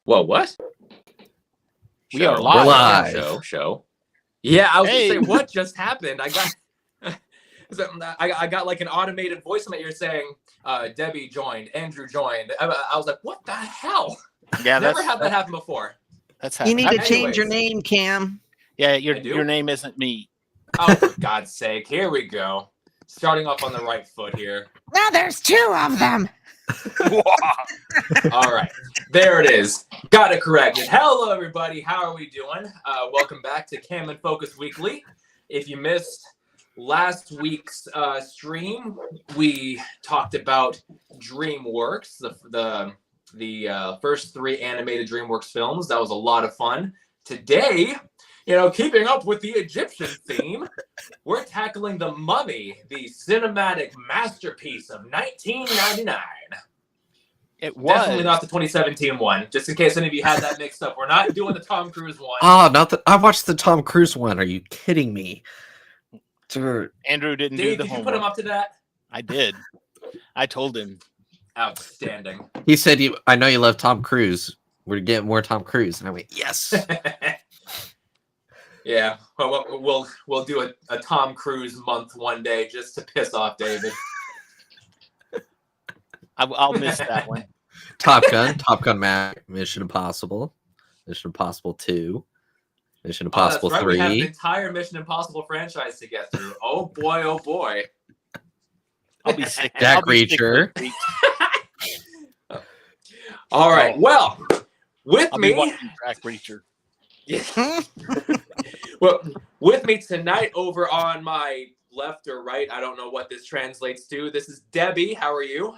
Whoa, what? We are We're live. live. Show. Yeah, I was Hey. gonna say, what just happened? I got like an automated voice in my ear saying, Debbie joined, Andrew joined. I was like, what the hell? Yeah, Never had that happen before. That's You happened. need to Anyways. change your name, Cam. Yeah, I do? your name isn't me. Oh, for God's sake. Here we go. Starting off on the right foot here. Now there's two of them. All right. There it is. Got it corrected. Hello, everybody. How are we doing? Welcome back to Cam and Focus Weekly. If you missed last week's stream, we talked about DreamWorks, the first three animated DreamWorks films. That was a lot of fun. Today, keeping up with the Egyptian theme, we're tackling The Mummy, the cinematic masterpiece of 1999. It was Definitely not the 2017 one. Just in case any of you had that mixed up, we're not doing the Tom Cruise one. Oh, not the. I watched the Tom Cruise one. Are you kidding me? Dude. Andrew didn't Dave, do the did you homework. put him up to that? I did. I told him. Outstanding. He said, I know you love Tom Cruise. We're getting more Tom Cruise. And I went, yes. Yeah, well, we'll do a Tom Cruise month one day just to piss off David. I'll miss that one. Top Gun Maverick, Mission Impossible, Mission Impossible 2, Mission Impossible that's right. 3. We have an entire Mission Impossible franchise to get through. Oh boy, oh boy. I'll be sick. Jack I'll be sick Reacher. next week. All right, well, with I'll be me, watching Jack Reacher. well, with me tonight over on my left or right, I don't know what this translates to. This is Debbie. How are you?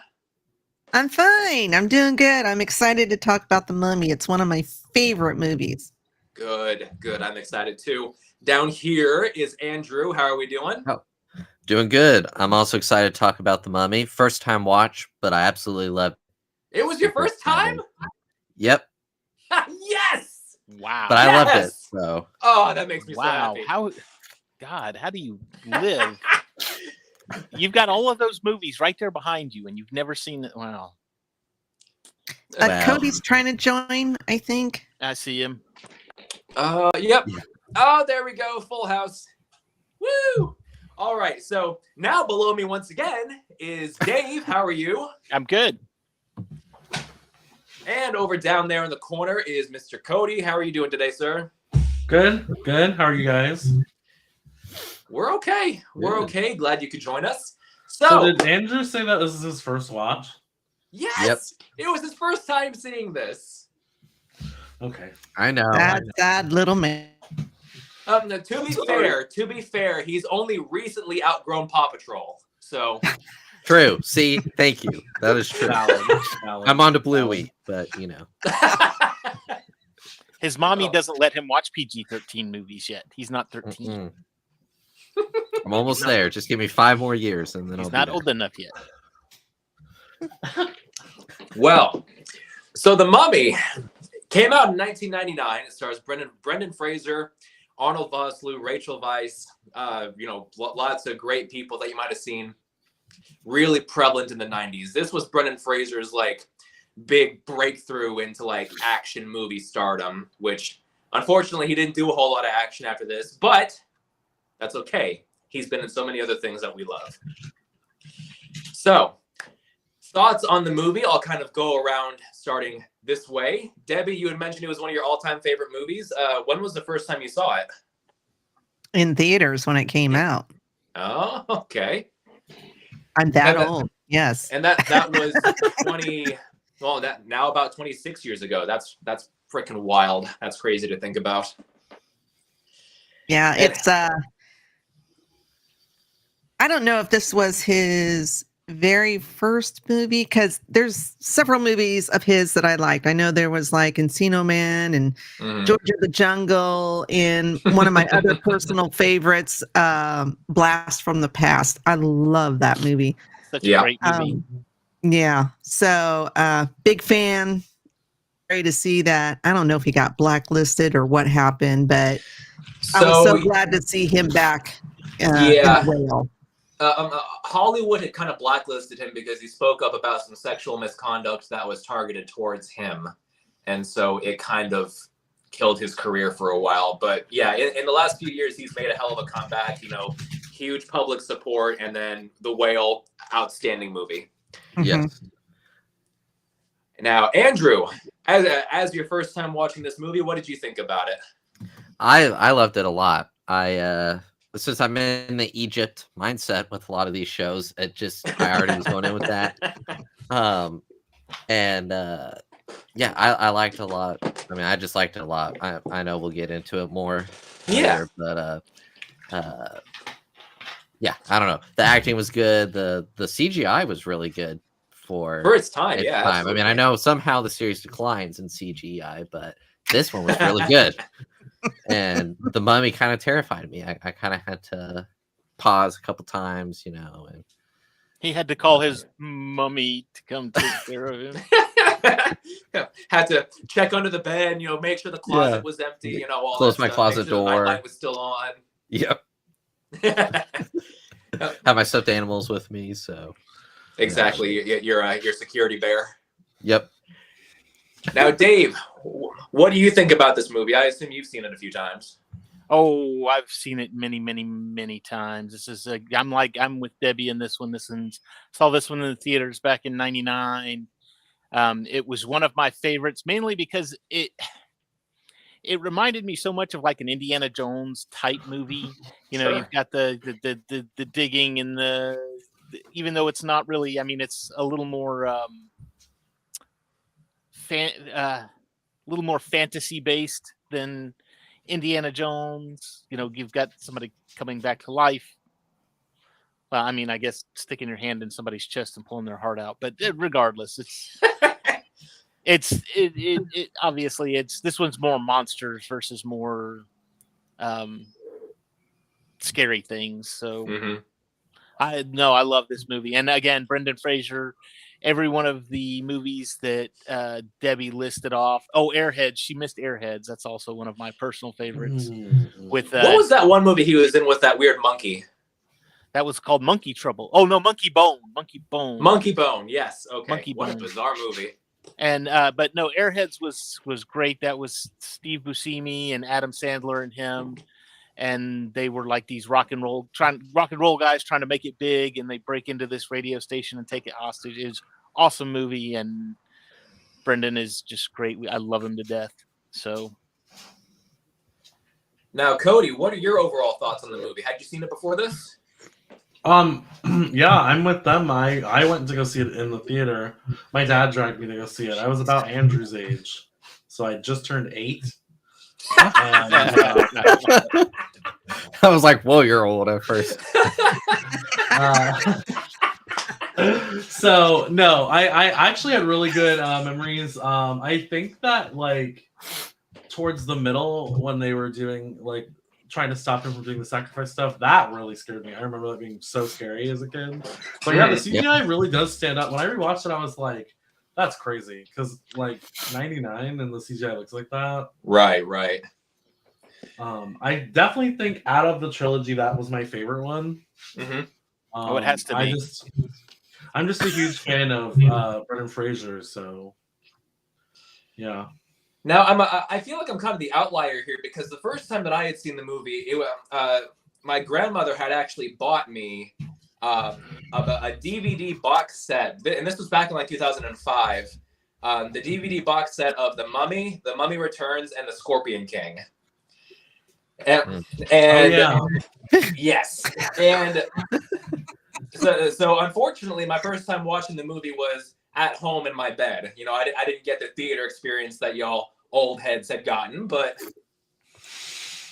I'm fine. I'm doing good. I'm excited to talk about The Mummy. It's one of my favorite movies. Good. I'm excited too. Down here is Andrew. How are we doing? Doing good. I'm also excited to talk about The Mummy. First time watch, but I absolutely love it. It was your first time? Yep. Yes! Wow. But I loved it. Yes! So Oh, that makes me so Wow. happy. How do you live? You've got all of those movies right there behind you, and you've never seen it. Wow. Wow. Cody's trying to join, I think. I see him. Yep. Oh, there we go. Full house. Woo! All right. So now below me once again is Dave. How are you? I'm good. And over down there in the corner is Mr. Cody. How are you doing today, sir? Good. How are you guys? We're okay. We're Good. okay. Glad you could join us. So So, did Andrew say that this is his first watch? yes, It was his first time seeing this. Okay. I know. That sad little man. To be fair, he's only recently outgrown Paw Patrol. So, True. See, thank you. That is true. Valid. I'm on to Bluey, but His mommy Oh. doesn't let him watch PG-13 movies yet. He's not 13. mm-mm. I'm almost there. Just give me 5 more years, and then He's I'll not be old enough yet. well, so The Mummy came out in 1999. It stars Brendan Fraser, Arnold Vosloo, Rachel Weisz. Lots of great people that you might have seen. Really prevalent in the 90s. This was Brendan Fraser's big breakthrough into action movie stardom, which unfortunately he didn't do a whole lot of action after this, but that's okay. He's been in so many other things that we love. So, thoughts on the movie? I'll kind of go around starting this way. Debbie, you had mentioned it was one of your all-time favorite movies. When was the first time you saw it? In theaters when it came out. Oh, okay. I'm that And that- old. Yes. And that was 26 years ago. That's freaking wild. That's crazy to think about. Yeah, And- it's I don't know if this was his very first movie because there's several movies of his that I liked. I know there was Encino Man and Mhm. George of the Jungle and one of my other personal favorites, Blast from the Past. I love that movie. Such Yeah. a great movie. Yeah. So big fan. Great to see that. I don't know if he got blacklisted or what happened, but I was so glad to see him back. Yeah. In Whale. Hollywood had kind of blacklisted him because he spoke up about some sexual misconduct that was targeted towards him. and so it kind of killed his career for a while. But yeah, in the last few years, he's made a hell of a comeback. You know, huge public support, and then The Whale, outstanding movie. Yes. Now, Andrew, as your first time watching this movie, what did you think about it? I loved it a lot. Since I'm in the Egypt mindset with a lot of these shows, I already was going in with that. Yeah, I liked it a lot. I mean, I just liked it a lot. I know we'll get into it more. Yeah. Later, but yeah, I don't know. The acting was good. The CGI was really good for its time. its Yeah, time. absolutely. I mean, I know somehow the series declines in CGI, but this one was really good. And the mummy kind of terrified me. I kind of had to pause a couple times, you know. And He had to call his mummy to come take care of him. Had to check under the bed, you know, make sure the closet was empty, you know, all Close that my stuff, closet make sure the door. nightlight was still on. yep, have my stuffed animals with me. So Exactly. Your security bear. yep. Now, Dave, what do you think about this movie? I assume you've seen it a few times. Oh, I've seen it many, many, many times. This is I'm with Debbie in this one. Saw this one in the theaters back in '99. It was one of my favorites, mainly because it reminded me so much of like an Indiana Jones type movie. You know, Sure. You've got the digging and even though it's not really. I mean, it's a little more fantasy based than Indiana Jones. You know, you've got somebody coming back to life. Well, I mean, I guess sticking your hand in somebody's chest and pulling their heart out. But regardless, it obviously this one's more monsters versus more scary things. So Mhm. I love this movie. And again, Brendan Fraser, every one of the movies that Debbie listed off. Oh, Airheads. She missed Airheads. That's also one of my personal favorites. With What was that one movie he was in with that weird monkey? that was called Monkey Trouble. Oh no, Monkey Bone. Monkey Bone. Monkey Bone. Yes. Okay. Monkey What a Bone. bizarre movie. And but no, Airheads was great. That was Steve Buscemi and Adam Sandler and him. And they were like these rock and roll guys trying to make it big, and they break into this radio station and take it hostage. It was awesome movie, and Brendan is just great. I love him to death. So Now, Cody, what are your overall thoughts on the movie? Had you seen it before this? Yeah, I'm with them. I went to go see it in the theater. My dad dragged me to go see it. I was about Andrew's age, so I just turned 8. And, I was like, whoa, you're old at first. so no, I actually had really good memories. I think that like towards the middle when they were doing like trying to stop him from doing the sacrifice stuff, that really scared me. I remember that being so scary as a kid. But yeah, the CGI really does stand up. When I rewatched it, I was like, that's crazy. Because like 99 and the CGI looks like that. Right. I definitely think out of the trilogy, that was my favorite one. Mm-hmm. it has to be. I'm just a huge fan of Brendan Fraser, so yeah. Now, I feel like I'm kind of the outlier here because the first time that I had seen the movie, my grandmother had actually bought me a DVD box set, and this was back in like 2005. The DVD box set of The Mummy Returns, and The Scorpion King. And yes, and so unfortunately, my first time watching the movie was at home in my bed. You know, I didn't get the theater experience that y'all old heads had gotten, but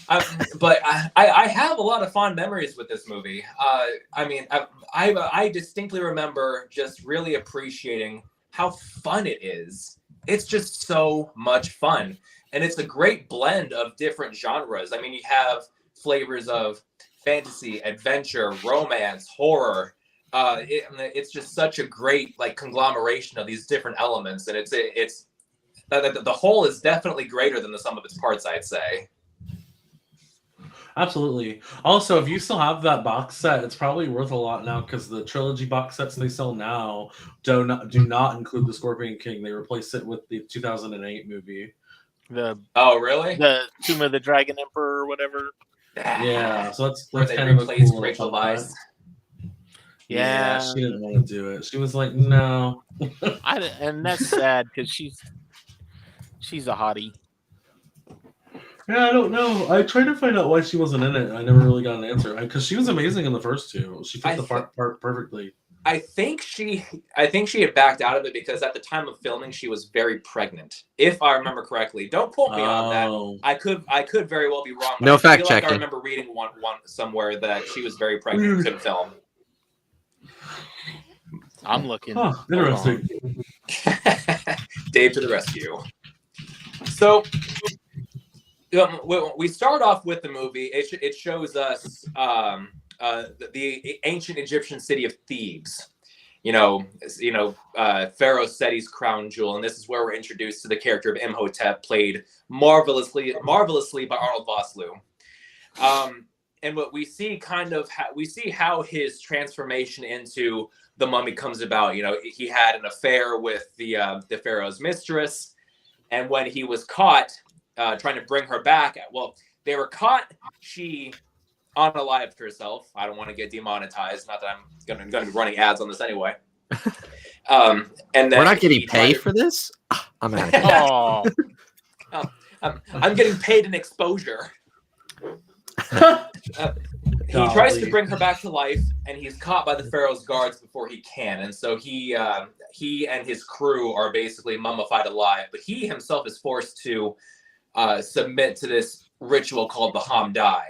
I have a lot of fond memories with this movie. I mean, I distinctly remember just really appreciating how fun it is. It's just so much fun. And it's a great blend of different genres. I mean, you have flavors of fantasy, adventure, romance, horror. It's just such a great like conglomeration of these different elements, and it's the whole is definitely greater than the sum of its parts, I'd say. Absolutely. Also, if you still have that box set, it's probably worth a lot now because the trilogy box sets they sell now do not include the Scorpion King. They replace it with the 2008 movie. Oh, really? The Tomb of the Dragon Emperor or whatever. Yeah, so that's Where they kind of a replaced cool Rachel little Weisz. Yeah. she didn't want to do it. She was like, no. And that's sad because she's a hottie. Yeah, I don't know. I tried to find out why she wasn't in it. I never really got an answer because she was amazing in the first two. She fit the part perfectly. I think she had backed out of it because at the time of filming she was very pregnant, if I remember correctly. Don't quote me on that. I could very well be wrong. But No I feel fact like checking. I remember reading one somewhere that she was very pregnant and couldn't film. I'm looking. Huh, interesting. Dave to the rescue. So we start off with the movie. It shows us the ancient Egyptian city of Thebes. Pharaoh Seti's crown jewel, and this is where we're introduced to the character of Imhotep, played marvelously by Arnold Vosloo. And what we see we see how his transformation into the mummy comes about. He had an affair with the pharaoh's mistress, and when he was caught trying to bring her back, they were caught. She unalived herself. I don't want to get demonetized. Not that I'm going to be running ads on this anyway. And then we're not getting paid for this. I'm out of here. I'm getting paid in exposure. He tries to bring her back to life, and he's caught by the pharaoh's guards before he can. And so he and his crew are basically mummified alive. But he himself is forced to submit to this ritual called the Hamdai,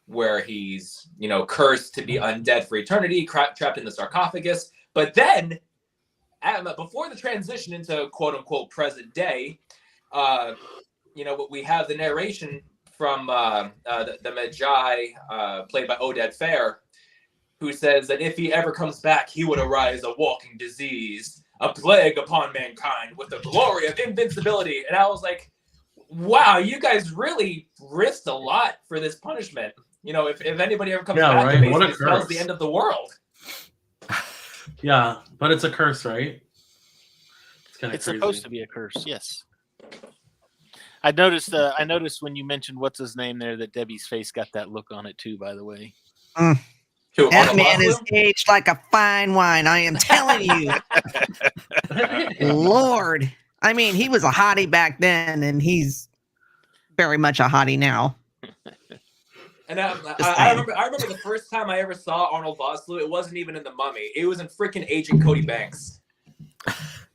where he's cursed to be undead for eternity, trapped in the sarcophagus. But then, before the transition into quote unquote present day, we have the narration from the Magi, played by Oded Fair, who says that if he ever comes back, he would arise a walking disease, a plague upon mankind, with the glory of invincibility. And I was like, wow, you guys really risked a lot for this punishment. If anybody ever comes back, right? What a it spells curse. the end of the world. Yeah, but it's a curse, right? It's supposed to be a curse, yes. I noticed when you mentioned what's his name there that Debbie's face got that look on it too, by the way. Who, That Arnold man Vosloo? is aged like a fine wine. I am telling you. Lord. I mean, he was a hottie back then, and he's very much a hottie now. And I remember the first time I ever saw Arnold Vosloo, it wasn't even in The Mummy. It was in freaking Agent Cody Banks.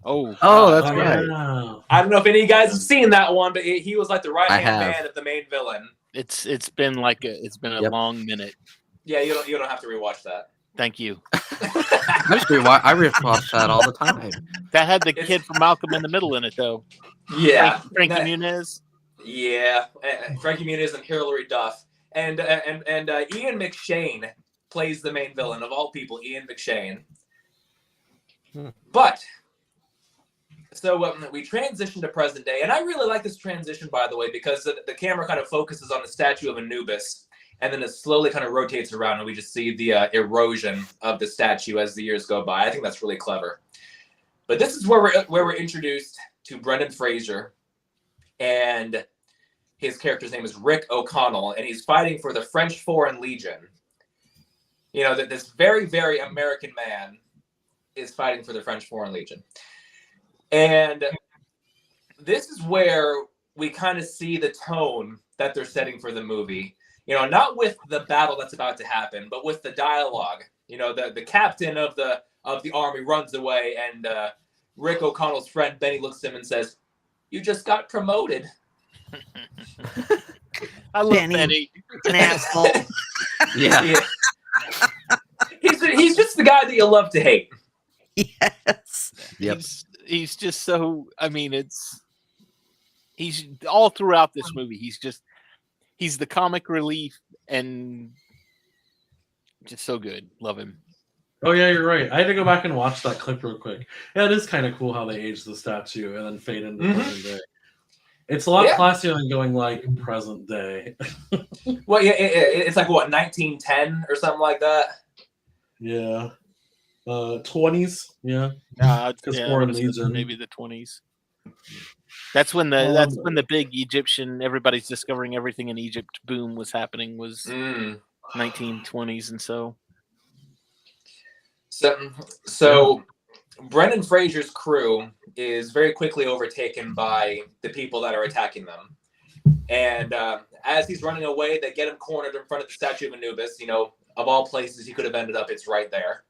Oh, that's right. Yeah. I don't know if any of you guys have seen that one, but he was like the right-hand have. man of the main villain. It's been a Yep. long minute. Yeah, you don't have to rewatch that. Thank you. I rewatch that all the time. That had the kid from Malcolm in the Middle in it though. Yeah, Frankie That- Muniz. Yeah, Frankie Muniz and Hilary Duff, and Ian McShane plays the main villain of all people. Ian McShane. But so we transition to present day, and I really like this transition, by the way, because the camera kind of focuses on the statue of Anubis, and then it slowly kind of rotates around, and we just see the erosion of the statue as the years go by. I think that's really clever. But this is where we're introduced to Brendan Fraser, and his character's name is Rick O'Connell, and he's fighting for the French Foreign Legion. That this very, very American man is fighting for the French Foreign Legion. And this is where we kind of see the tone that they're setting for the movie. Not with the battle that's about to happen, but with the dialogue. The captain of the army runs away, and Rick O'Connell's friend Benny looks at him and says, "You just got promoted." I love Benny. Benny. An asshole. Yeah. He's just the guy that you love to hate. Yes. Yep. He's just so. I mean, he's all throughout this movie. He's the comic relief and just so good. Love him. Oh yeah, you're right. I had to go back and watch that clip real quick. Yeah, it is kind of cool how they aged the statue and then fade into present day. It's a lot Yeah. classier than going like present day. Well, yeah, it's like what 1910 or something like that. Yeah. 20s. Yeah. Because I Foreign would've said Legion. maybe the 20s. That's when the big Egyptian, everybody's discovering everything in Egypt boom was happening, was Mm. 1920s and so. So Brendan Fraser's crew is very quickly overtaken by the people that are attacking them. And as he's running away, they get him cornered in front of the statue of Anubis. You know, of all places he could have ended up, it's right there.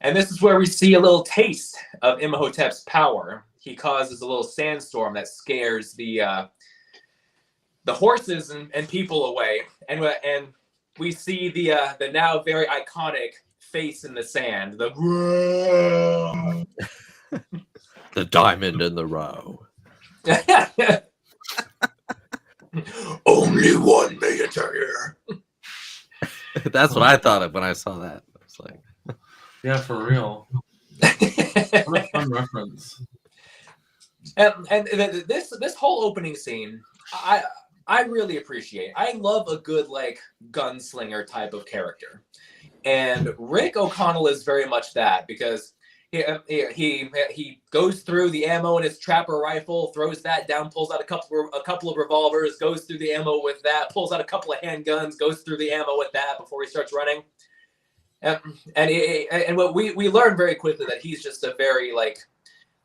And this is where we see a little taste of Imhotep's power. He causes a little sandstorm that scares the horses and people away. And we see the now very iconic face in the sand. The diamond in the row. Only one millionaire here. That's what I thought of when I saw that. I was like, Yeah, for real. What a fun reference. And this whole opening scene, I really appreciate. I love a good like gunslinger type of character, and Rick O'Connell is very much that, because he goes through the ammo in his trapper rifle, throws that down, pulls out a couple of revolvers, goes through the ammo with that, pulls out a couple of handguns, goes through the ammo with that before he starts running. And what we learn very quickly that he's just a very like,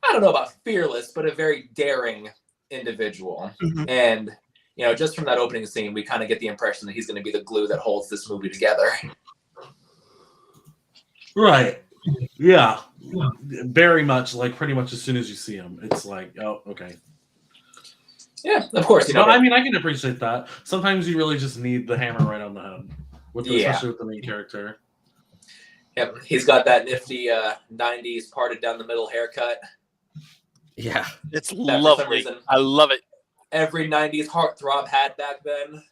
I don't know about fearless, but a very daring individual. Mhm. And you know, just from that opening scene, we kind of get the impression that he's going to be the glue that holds this movie together. Right. Yeah. Very much like pretty much as soon as you see him, it's like, oh, okay. Yeah, of course. You know, No, I mean, I can appreciate that. Sometimes you really just need the hammer right on the head, especially with the main character. yep, he's got that nifty 90s parted down the middle haircut. yeah. It's That for some lovely. reason- I love it. Every 90s heartthrob had back then.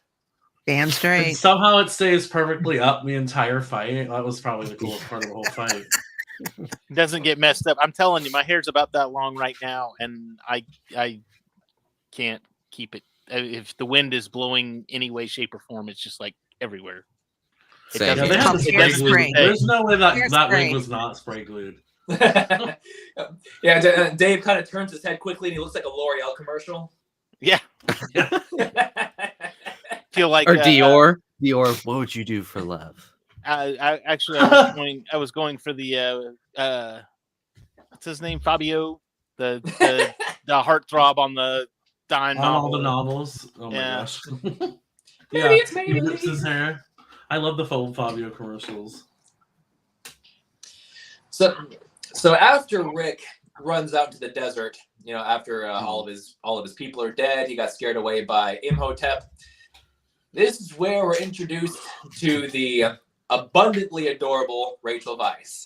Damn And straight. somehow it stays perfectly up the entire fight. That was probably the coolest part of the whole fight. It doesn't get messed up. I'm telling you, my hair's about that long right now, and I can't keep it. If the wind is blowing any way, shape, or form, it's just like everywhere. It Same Yeah, doesn't- they had the Hairspray. spray glue. Hairspray. There's no way that Hairspray. wig was not spray glued. Yeah, Dave kind of turns his head quickly and he looks like a L'Oreal commercial. Yeah, feel like Or Dior. Dior, what would you do for love? I was going for the what's his name, Fabio, the heartthrob on the dime On all novel. the novels. Oh my Yeah. gosh. Maybe Yeah, it's he maybe. whips his hair. I love the full Fabio commercials. So after Rick runs out to the desert, you know, after all of his people are dead, he got scared away by Imhotep. This is where we're introduced to the abundantly adorable Rachel Weisz.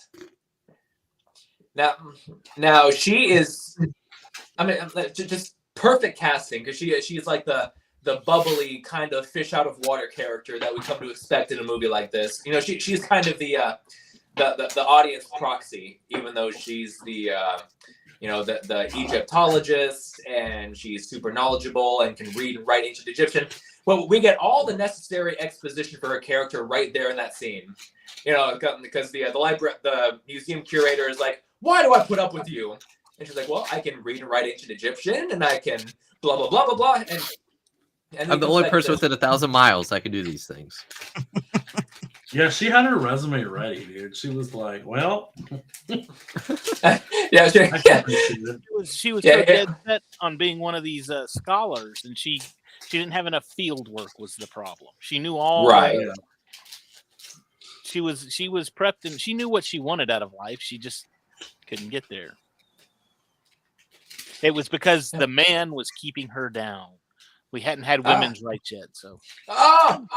Now she is, I mean, just perfect casting, because she's like the bubbly kind of fish out of water character that we come to expect in a movie like this. You know, she's kind of the audience proxy, even though she's the Egyptologist, and she's super knowledgeable and can read and write ancient Egyptian. Well, we get all the necessary exposition for her character right there in that scene. You know, because the museum curator is like, "Why do I put up with you?" And she's like, "Well, I can read and write ancient Egyptian, and I can blah blah blah blah blah." And I'm the only person within 1,000 miles that can do these things. Yeah, she had her resume ready, dude. She was like, well, yeah, I can appreciate it. She was Yeah, so yeah. dead set on being one of these scholars, and she didn't have enough field work was the problem. She knew all Right. Yeah. She was prepped, and she knew what she wanted out of life. She just couldn't get there. It was because the man was keeping her down. We hadn't had women's rights yet, so woke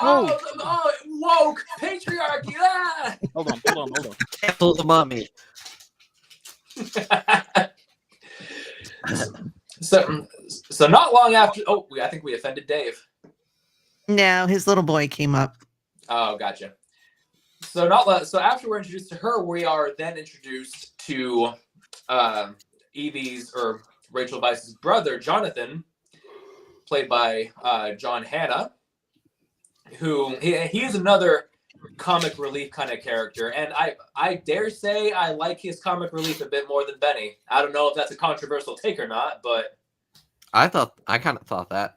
patriarchy. Ah! hold on. Cancel the mummy. So not long after. Oh, I think we offended Dave. No, his little boy came up. Oh, gotcha. So after we're introduced to her, we are then introduced to Evie's or Rachel Weisz's brother, Jonathan, played by John Hannah, who he is another comic relief kind of character, and I dare say I like his comic relief a bit more than Benny. I don't know if that's a controversial take or not, but I kind of thought that.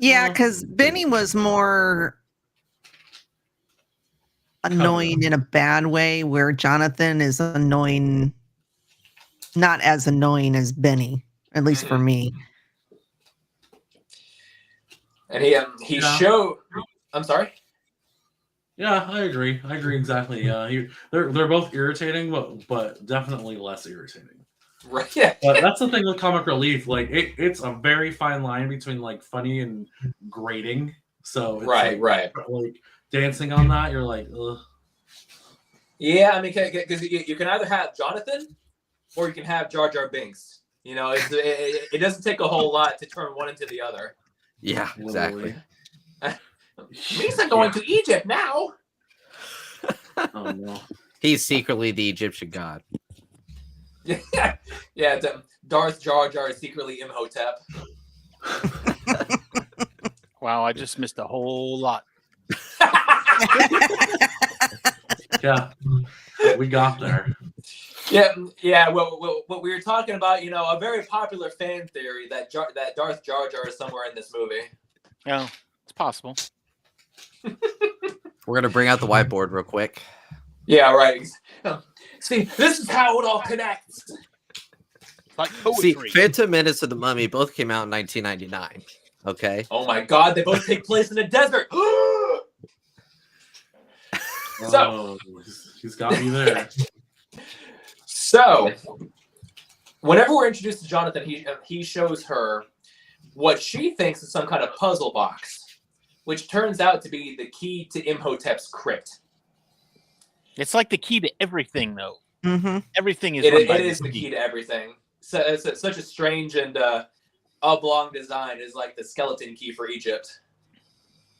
Yeah, because Benny was more annoying in a bad way, where Jonathan is annoying, not as annoying as Benny, at least for me. and he showed. I'm sorry. Yeah, I agree. I agree exactly. Yeah, they're both irritating, but definitely less irritating. Right. Yeah. But that's the thing with comic relief. Like it's a very fine line between like funny and grating. So it's Right. like dancing on that, you're like, ugh. Yeah, I mean, because you can either have Jonathan or you can have Jar Jar Binks. You know, it doesn't take a whole lot to turn one into the other. Yeah, exactly. Misa going to Egypt now. Oh no. He's secretly the Egyptian god. Yeah, Darth Jar Jar is secretly Imhotep. Wow, I just missed a whole lot. Yeah, we got there. Yeah. Well, what we were talking about, you know, a very popular fan theory that Darth Jar Jar is somewhere in this movie. Yeah, it's possible. We're gonna bring out the whiteboard real quick. Yeah, right. See, this is how it all connects. Like See, poetry. Phantom Menace and The Mummy both came out in 1999. Okay. Oh my God, they both take place in the desert. So he's got me there. So, whenever we're introduced to Jonathan, he shows her what she thinks is some kind of puzzle box, which turns out to be the key to Imhotep's crypt. It's like the key to everything, though. Mm-hmm. Everything is. It run by is this the key to everything. So it's such a strange and oblong design. Is like the skeleton key for Egypt.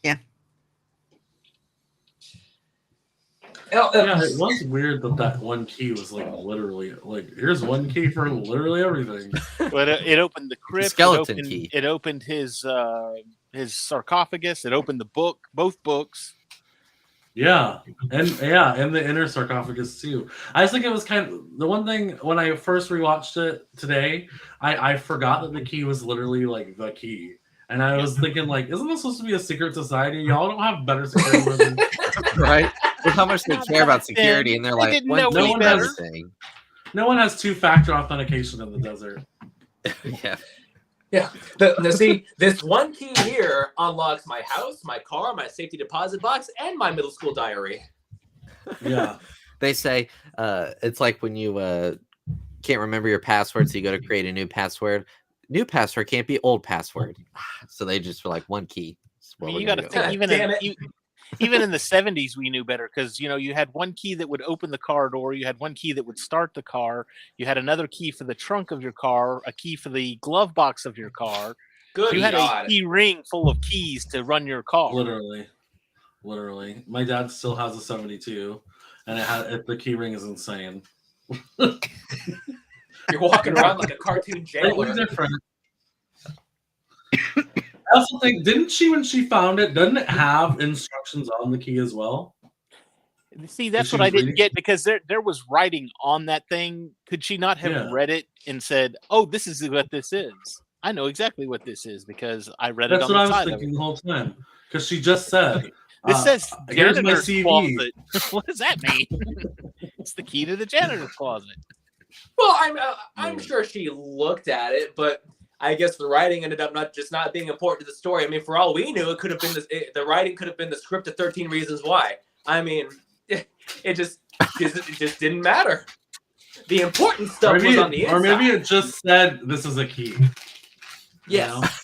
Yeah. Yeah, it was weird that one key was like literally like here's one key for literally everything. But it opened the crypt. skeleton it opened, key. It opened his sarcophagus. It opened both books. Yeah, and the inner sarcophagus too. I just think it was kind of the one thing when I first rewatched it today. I forgot that the key was literally like the key, and I was thinking like, isn't this supposed to be a secret society? Y'all don't have better security than Right? With how much they care about security, and they're like, didn't "When know no any one better. has thing." no one has two-factor authentication in the desert. Yeah. Yeah. See, this one key here unlocks my house, my car, my safety deposit box, and my middle school diary. Yeah, They say it's like when you can't remember your password, so you go to create a new password. New password can't be old password. So they just were like one key. That's I what mean, we're you gonna got to go think with. even in the 70s we knew better because you had one key that would open the car door, you had one key that would start the car, you had another key for the trunk of your car, a key for the glove box of your car. Good You had God. a key ring full of keys to run your car. literally. My dad still has a 72, and the key ring is insane. You're walking around like a cartoon Slightly jailer. different. I also think, didn't she when she found it? Doesn't it have instructions on the key as well? See, that's she what I was didn't reading? get because there was writing on that thing. Could she not have Yeah. read it and said, "Oh, this is what this is"? I know exactly what this is because I read it That's on what I the was side of thinking it. the whole time. Because she just said, This says here's my janitor's CV. closet. What does that mean? It's the key to the janitor's closet. Well, I'm sure she looked at it, but I guess the writing ended up not being important to the story. I mean, for all we knew, it could have been the writing could have been the script of 13 Reasons Why. I mean, it just didn't matter. The important stuff was on the inside. Or maybe it just said, this is a key. Yes.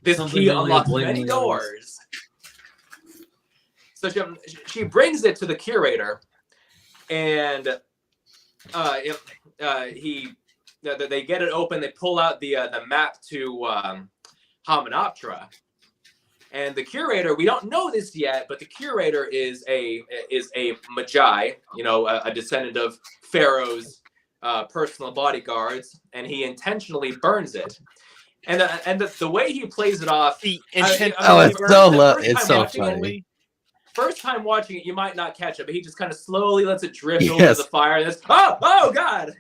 This Something key really unlocks blatantly many obvious. doors. So she brings it to the curator, and they get it open. They pull out the map to Hymenoptera, and the curator. We don't know this yet, but the curator is a magi, a descendant of Pharaoh's personal bodyguards, and he intentionally burns it. And the way he plays it off. The I mean, intent. Oh, it's the so first it's time so watching it, funny. First time watching it, you might not catch it, but he just kind of slowly lets it drift over Yes. the fire. And it's, oh God!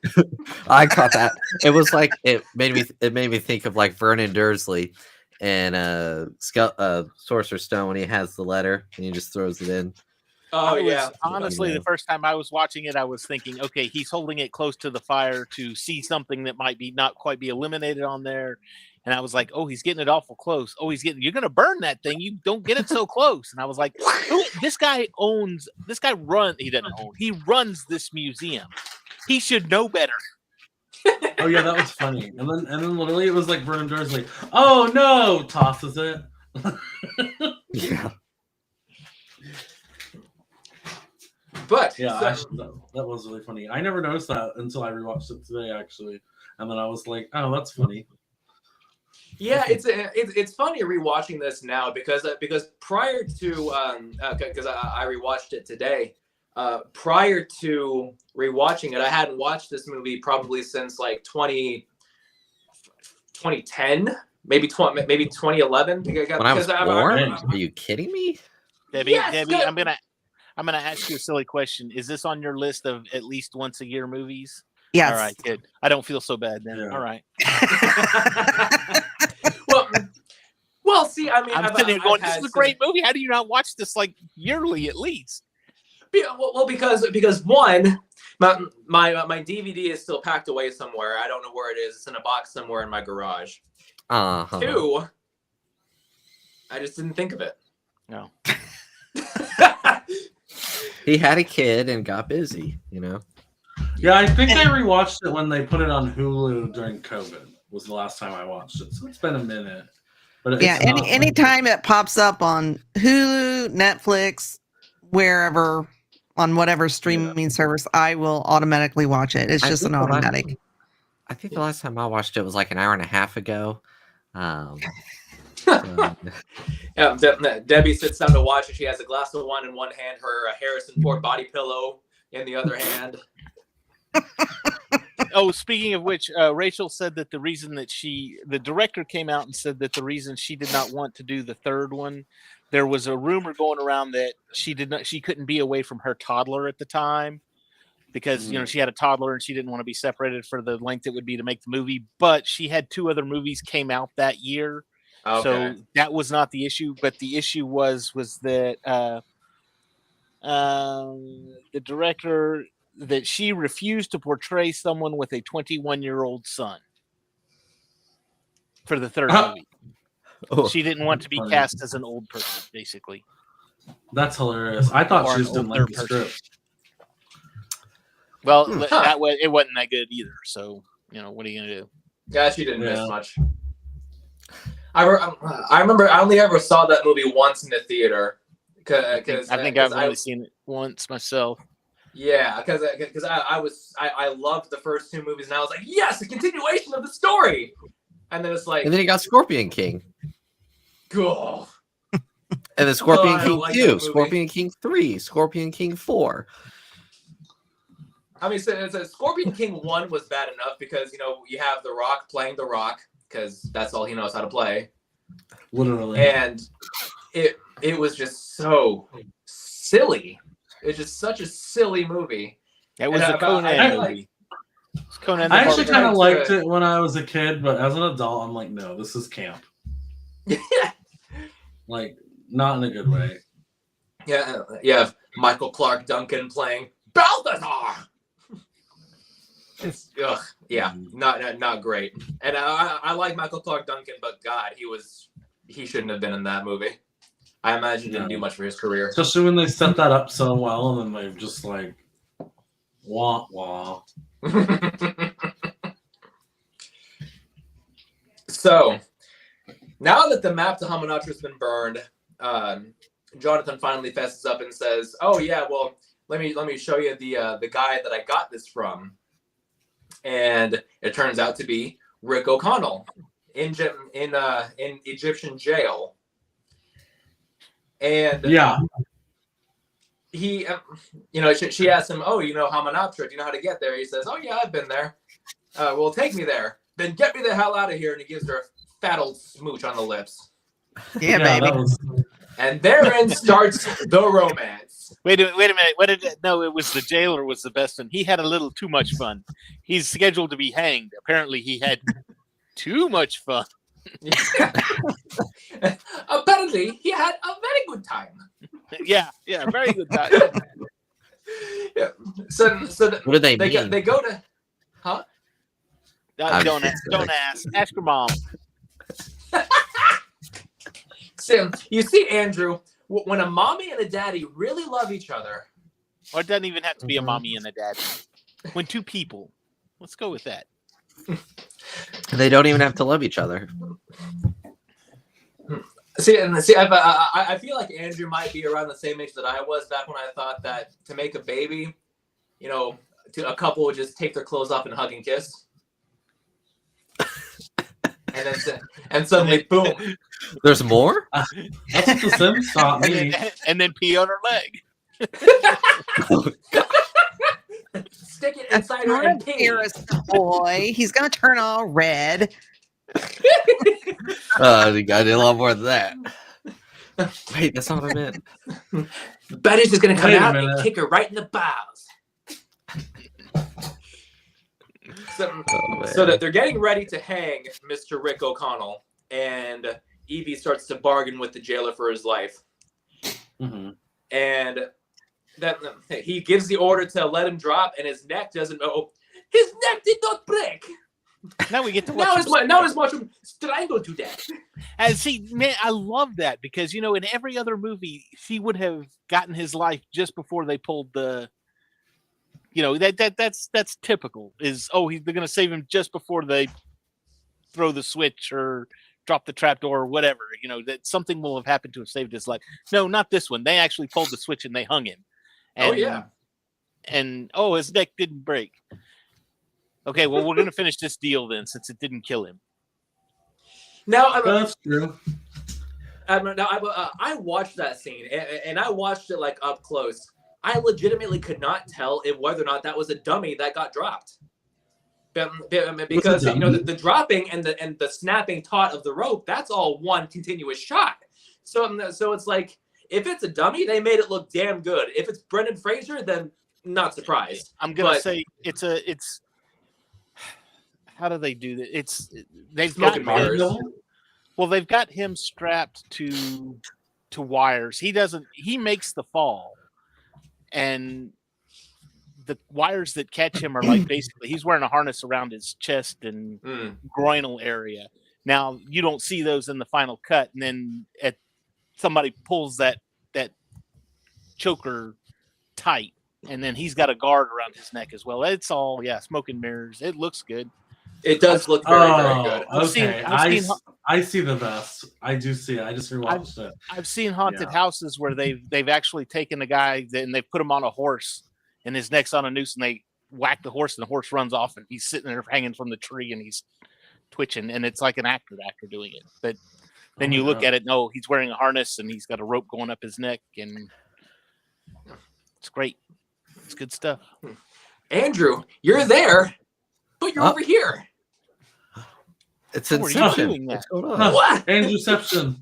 I caught that. It was like it made me think of like Vernon Dursley and Sorcerer's Stone when he has the letter and he just throws it in. Oh I was- yeah. Honestly, Yeah. the first time I was watching it, I was thinking, okay, he's holding it close to the fire to see something that might be not quite be eliminated on there. And I was like, oh, he's getting it awful close. Oh, you're going to burn that thing. You don't get it so close. And I was like, oh, he runs this museum. He should know better. Oh yeah, that was funny. And then literally it was like Vernon Dursley. Oh no, tosses it. Yeah. But Yeah, so- actually, that was really funny. I never noticed that until I rewatched it today, actually, and then I was like, "Oh, that's funny." yeah, it's funny rewatching this now because prior to because I rewatched it today. Prior to rewatching it, I hadn't watched this movie probably since like 2010, maybe 2011. When I was born? Are you kidding me? Debbie, Yes, Debbie, good. I'm gonna ask you a silly question. Is this on your list of at least once a year movies? Yes. All right, good. I don't feel so bad then. Yeah. All right. well, see, I mean, I'm sitting here going, this is a great movie. How do you not watch this like yearly at least? Well, because one, my DVD is still packed away somewhere. I don't know where it is. It's in a box somewhere in my garage. Uh-huh. Two, I just didn't think of it. No. He had a kid and got busy, you know. Yeah, I think I rewatched it when they put it on Hulu during COVID. Was the last time I watched it, so it's been a minute. But it's Yeah, not anytime it pops up on Hulu, Netflix, wherever, on whatever streaming service, I will automatically watch it. It's I just an think the last- automatic. I think the last time I watched it was like an hour and a half ago. So- Yeah, Debbie sits down to watch it. She has a glass of wine in one hand, her Harrison Ford body pillow in the other hand. Oh, speaking of which, Rachel said that the reason that the director came out and said that the reason she did not want to do the third one, there was a rumor going around that she couldn't be away from her toddler at the time because she had a toddler and she didn't want to be separated for the length it would be to make the movie. But she had 2 other movies came out that year, Okay. so that was not the issue. But the issue was that the director, that she refused to portray someone with a 21-year-old son for the third movie. Oh, She didn't want to be Funny. cast as an old person, basically. That's hilarious. I thought Or she an just didn't older like the person. script. Well, Huh. it wasn't that good either. So, what are you gonna do? Yeah, she didn't Yeah. miss much. I remember I only ever saw that movie once in the theater. I think I've only seen it once myself. Yeah, because I loved the first 2 movies and I was like, yes, a continuation of the story. And then it's like, and then he got Scorpion King. cool. And then Scorpion I don't King like 2, that movie. Scorpion King 3, Scorpion King 4. I mean, so Scorpion King 1 was bad enough because you have The Rock playing The Rock because that's all he knows how to play, Literally. and it was just so silly. It's just such a silly movie. That was And the Conan I like- movie. It's Conan the I actually Barbarian. kind of Barbarian. liked it when I was a kid, but as an adult, I'm like, no, this is camp. Like, not in a good way. Yeah, you have Michael Clark Duncan playing Balthazar. Ugh, yeah, not great. And I like Michael Clark Duncan, but God, he shouldn't have been in that movie. I imagine didn't do much for his career. Especially when they set that up so well, and then they've just like, wah wah. So now that the map to Hamunaptra has been burned, Jonathan finally fesses up and says, "Oh yeah, well let me show you the guy that I got this from." And it turns out to be Rick O'Connell in Egyptian jail. And Yeah. he, she asks him, "Oh, Hamunaptra? Do you know how to get there?" He says, "Oh yeah, I've been there." "Well, take me there. Then get me the hell out of here." And he gives her a fat old smooch on the lips. Yeah, baby. that was And therein starts the romance. Wait a minute. What did it? No, it was the jailer was the best one. He had a little too much fun. He's scheduled to be hanged. Apparently, he had too much fun. Apparently, he had a very good time. Yeah, very good time. Yeah. So What do they they mean? go to, huh? Don't ask. Ask your mom. So you see, Andrew, when a mommy and a daddy really love each other, Or it doesn't even have to be a Mhm. mommy and a daddy. When two people, let's go with that. They don't even have to love each other. I feel like Andrew might be around the same age that I was back when I thought that to make a baby, a couple would just take their clothes off and hug and kiss. And suddenly, boom. There's more? that's what the Sims taught me. And then pee on her leg. Stick it inside her Not and a pee. Paris boy. He's gonna turn all red. I did a lot more than that. Wait, that's not what I meant. Betty's just gonna come Wait a out and minute. kick her right in the bowels. So Oh, that they're getting ready to hang Mr. Rick O'Connell, and Evie starts to bargain with the jailer for his life. Mhm. And then he gives the order to let him drop, and his neck doesn't. Oh, his neck did not break. Now we get to Now watch. his mushroom strangled to death. And see, man, I love that because in every other movie, he would have gotten his life just before they pulled the. That's typical. They're going to save him just before they throw the switch or drop the trapdoor or whatever. That something will have happened to have saved his life. No, not this one. They actually pulled the switch and they hung him. And, Oh, yeah. And his neck didn't break. Okay, well, we're going to finish this deal then, since it didn't kill him. Now, That's true. I watched that scene, and I watched it like up close. I legitimately could not tell whether or not that was a dummy that got dropped, because the dropping and the snapping taut of the rope—that's all one continuous shot. So it's like if it's a dummy, they made it look damn good. If it's Brendan Fraser, then not surprised. I'm going to But- say it's. How do they do that? They've Smoke got and mirrors. Well, they've got him strapped to wires. He makes the fall, and the wires that catch him are like basically he's wearing a harness around his chest and groinal area. Now you don't see those in the final cut, and then somebody pulls that choker tight, and then he's got a guard around his neck as well. It's all smoke and mirrors. It looks good. It does look very, very good. Okay. I've seen I see the best. I do see it. I just rewatched it. I've seen haunted Yeah. houses where they've actually taken a guy and they've put him on a horse and his neck's on a noose and they whack the horse and the horse runs off and he's sitting there hanging from the tree and he's twitching and it's like an actor doing it. But then you look at it, no, he's wearing a harness and he's got a rope going up his neck and it's great. It's good stuff. Andrew, you're there, but you're Oh. over here. It's How are you Inception. doing that? What's going on? Huh. What? Andrewception.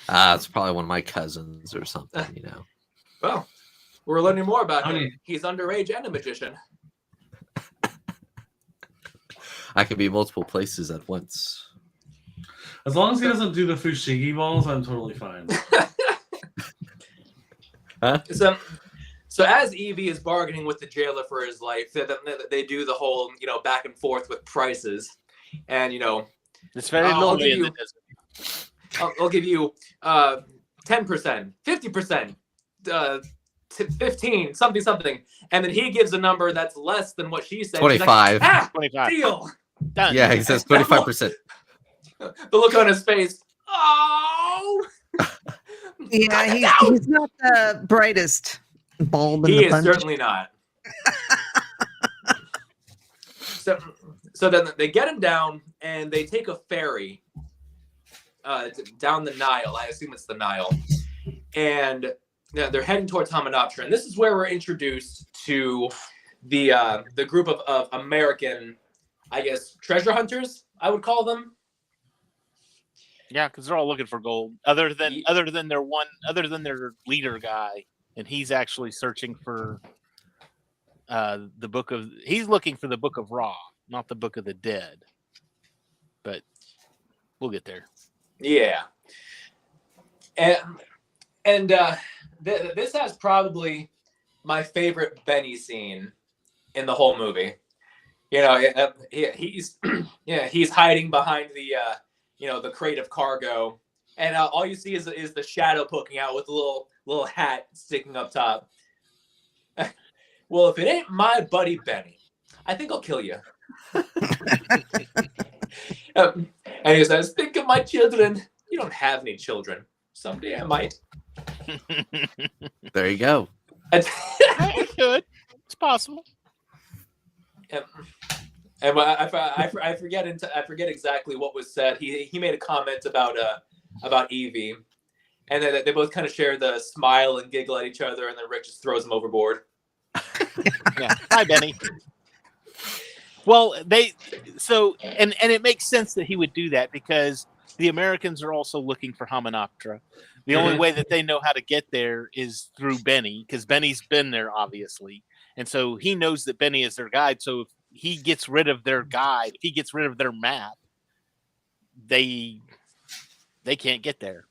It's probably one of my cousins or something, Well, we're learning more about him. Honey. He's underage and a magician. I could be multiple places at once. As long as he doesn't do the Fushigi balls, I'm totally fine. So as Evie is bargaining with the jailer for his life, they do the whole, back and forth with prices. And, It's very I'll lonely give in the you- desert. I'll give you 10%, 50%, 15, something. And then he gives a number that's less than what she said. She's like, 25. 25. deal. Done. Yeah, he says 25%. The look on his face. Oh! Yeah, he's not the brightest bulb in He the is bunch. certainly not. So then they get him down and they take a ferry down the Nile. I assume it's the Nile. And they're heading towards Hamunaptra. And this is where we're introduced to the group of American, I guess, treasure hunters. I would call them. Yeah, because they're all looking for gold. Other than their leader guy, and he's actually searching for the book of. He's looking for the Book of Ra, not the Book of the Dead. But we'll get there. Yeah, and this has probably my favorite Benny scene in the whole movie. You know, he's he's hiding behind the the crate of cargo, and all you see is the shadow poking out with a little hat sticking up top. Well, if it ain't my buddy Benny, I think I'll kill you. And he says, "Think of my children. You don't have any children. Someday I might." There you go. I could. It's possible. And I forget exactly what was said. He made a comment about Evie, and then they both kind of share the smile and giggle at each other, and then Rick just throws him overboard. Yeah. Hi, Benny. Well, and it makes sense that he would do that because the Americans are also looking for Hamunaptra. The only way that they know how to get there is through Benny, because Benny's been there, obviously. And so he knows that Benny is their guide. So if he gets rid of their guide, if he gets rid of their map, they can't get there.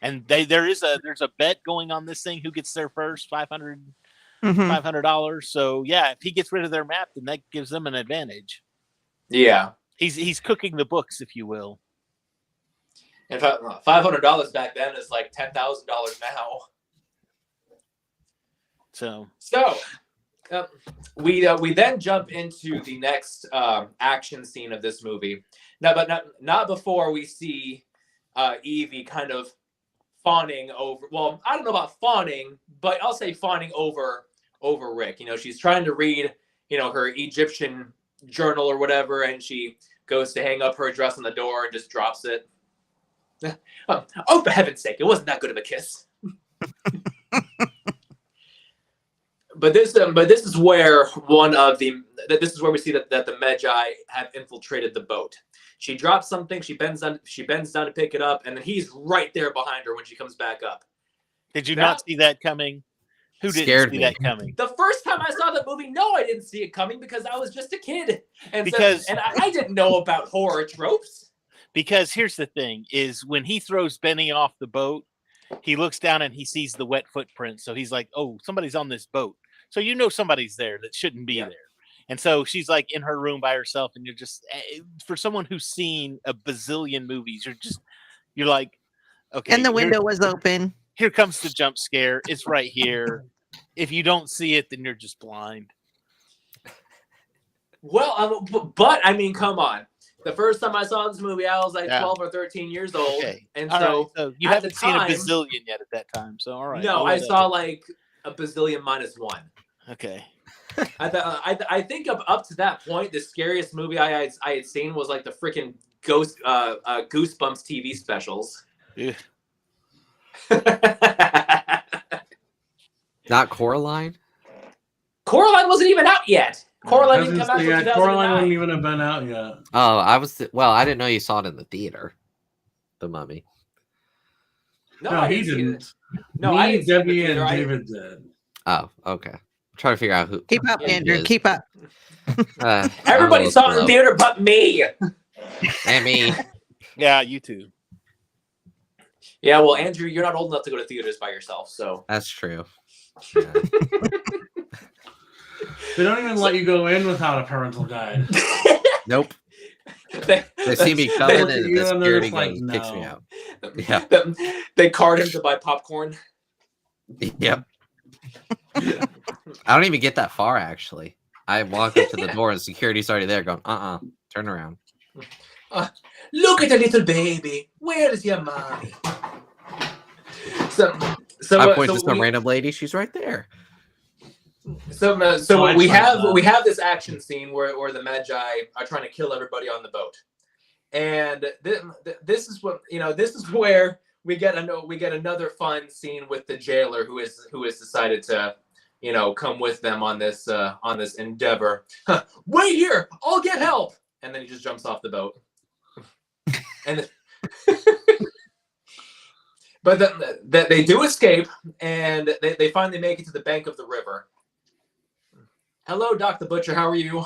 And there's a bet going on this thing, who gets there first, $500. So yeah, if he gets rid of their map, then that gives them an advantage. Yeah, he's cooking the books, if you will. In fact, $500 back then is like $10,000 now. So we then jump into the next action scene of this movie. Now, but not before we see Evie kind of fawning over. Well, I don't know about fawning, but I'll say fawning over Rick. You know, she's trying to read, her Egyptian journal or whatever, and she goes to hang up her address on the door and just drops it. Oh, for heaven's sake, it wasn't that good of a kiss. But this is where this is where we see that the Medjai have infiltrated the boat. She drops something, she bends down to pick it up, and then he's right there behind her when she comes back up. Did you not see that coming? Who didn't see that coming? The first time I saw the movie, no, I didn't see it coming because I was just a kid, and I didn't know about horror tropes. Because here's the thing: is when he throws Benny off the boat, he looks down and he sees the wet footprint. So he's like, "Oh, somebody's on this boat." So somebody's there that shouldn't be there. And so she's like in her room by herself, and you're just, for someone who's seen a bazillion movies, you're like, okay. And the window was open. Here comes the jump scare. It's right here. If you don't see it, then you're just blind. Well, but I mean, come on. The first time I saw this movie, I was like 12 or 13 years old. Okay. And so you haven't seen a bazillion yet at that time. So, all right. No, I saw like a bazillion minus one. Okay. I think up to that point, the scariest movie I had seen was like the freaking Goosebumps TV specials. Yeah. Not Coraline? Coraline wasn't even out yet. Coraline didn't come out until 2009. Coraline wouldn't even have been out yet. Oh, I didn't know you saw it in the theater. The Mummy. No, he didn't. No, I didn't. Debbie and David did. Oh, okay. I'm trying to figure out who. Keep up, Andrew. Keep up. Everybody saw it in the theater but me. And me. Yeah, you too. Yeah, well, Andrew, you're not old enough to go to theaters by yourself, so. That's true. Yeah. They don't even let you go in without a parental guide. Nope. They see me coming and the security like, guy kicks me no. out. Yeah. They card him to buy popcorn. Yep. I don't even get that far, actually. I walk up to the door and security's already there going, turn around. Look at the little baby. Where is your mommy? So I point to some random lady. She's right there. So we have this action scene where the Medjai are trying to kill everybody on the boat, and this is what this is where we get another fun scene with the jailer who has decided to come with them on this endeavor. Wait here, I'll get help. and then he just jumps off the boat. And but they do escape, and they finally make it to the bank of the river. Hello, Doc the Butcher. How are you?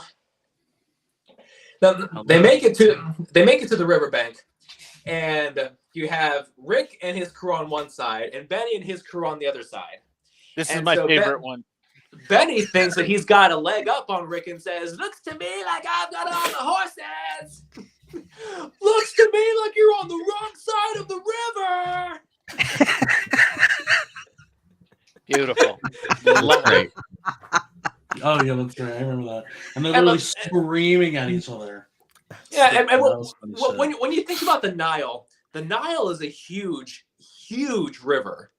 Now, they make it to the riverbank, and you have Rick and his crew on one side, and Benny and his crew on the other side. This is And my so favorite one. Benny thinks that he's got a leg up on Rick and says, "Looks to me like I've got all the horses. Looks to me like you're on the wrong side of the river." Beautiful. Love it. Oh yeah, that's right. I remember that. And they're And literally look- screaming at each other. Yeah, and That was funny shit. when you think about the Nile is a huge, huge river.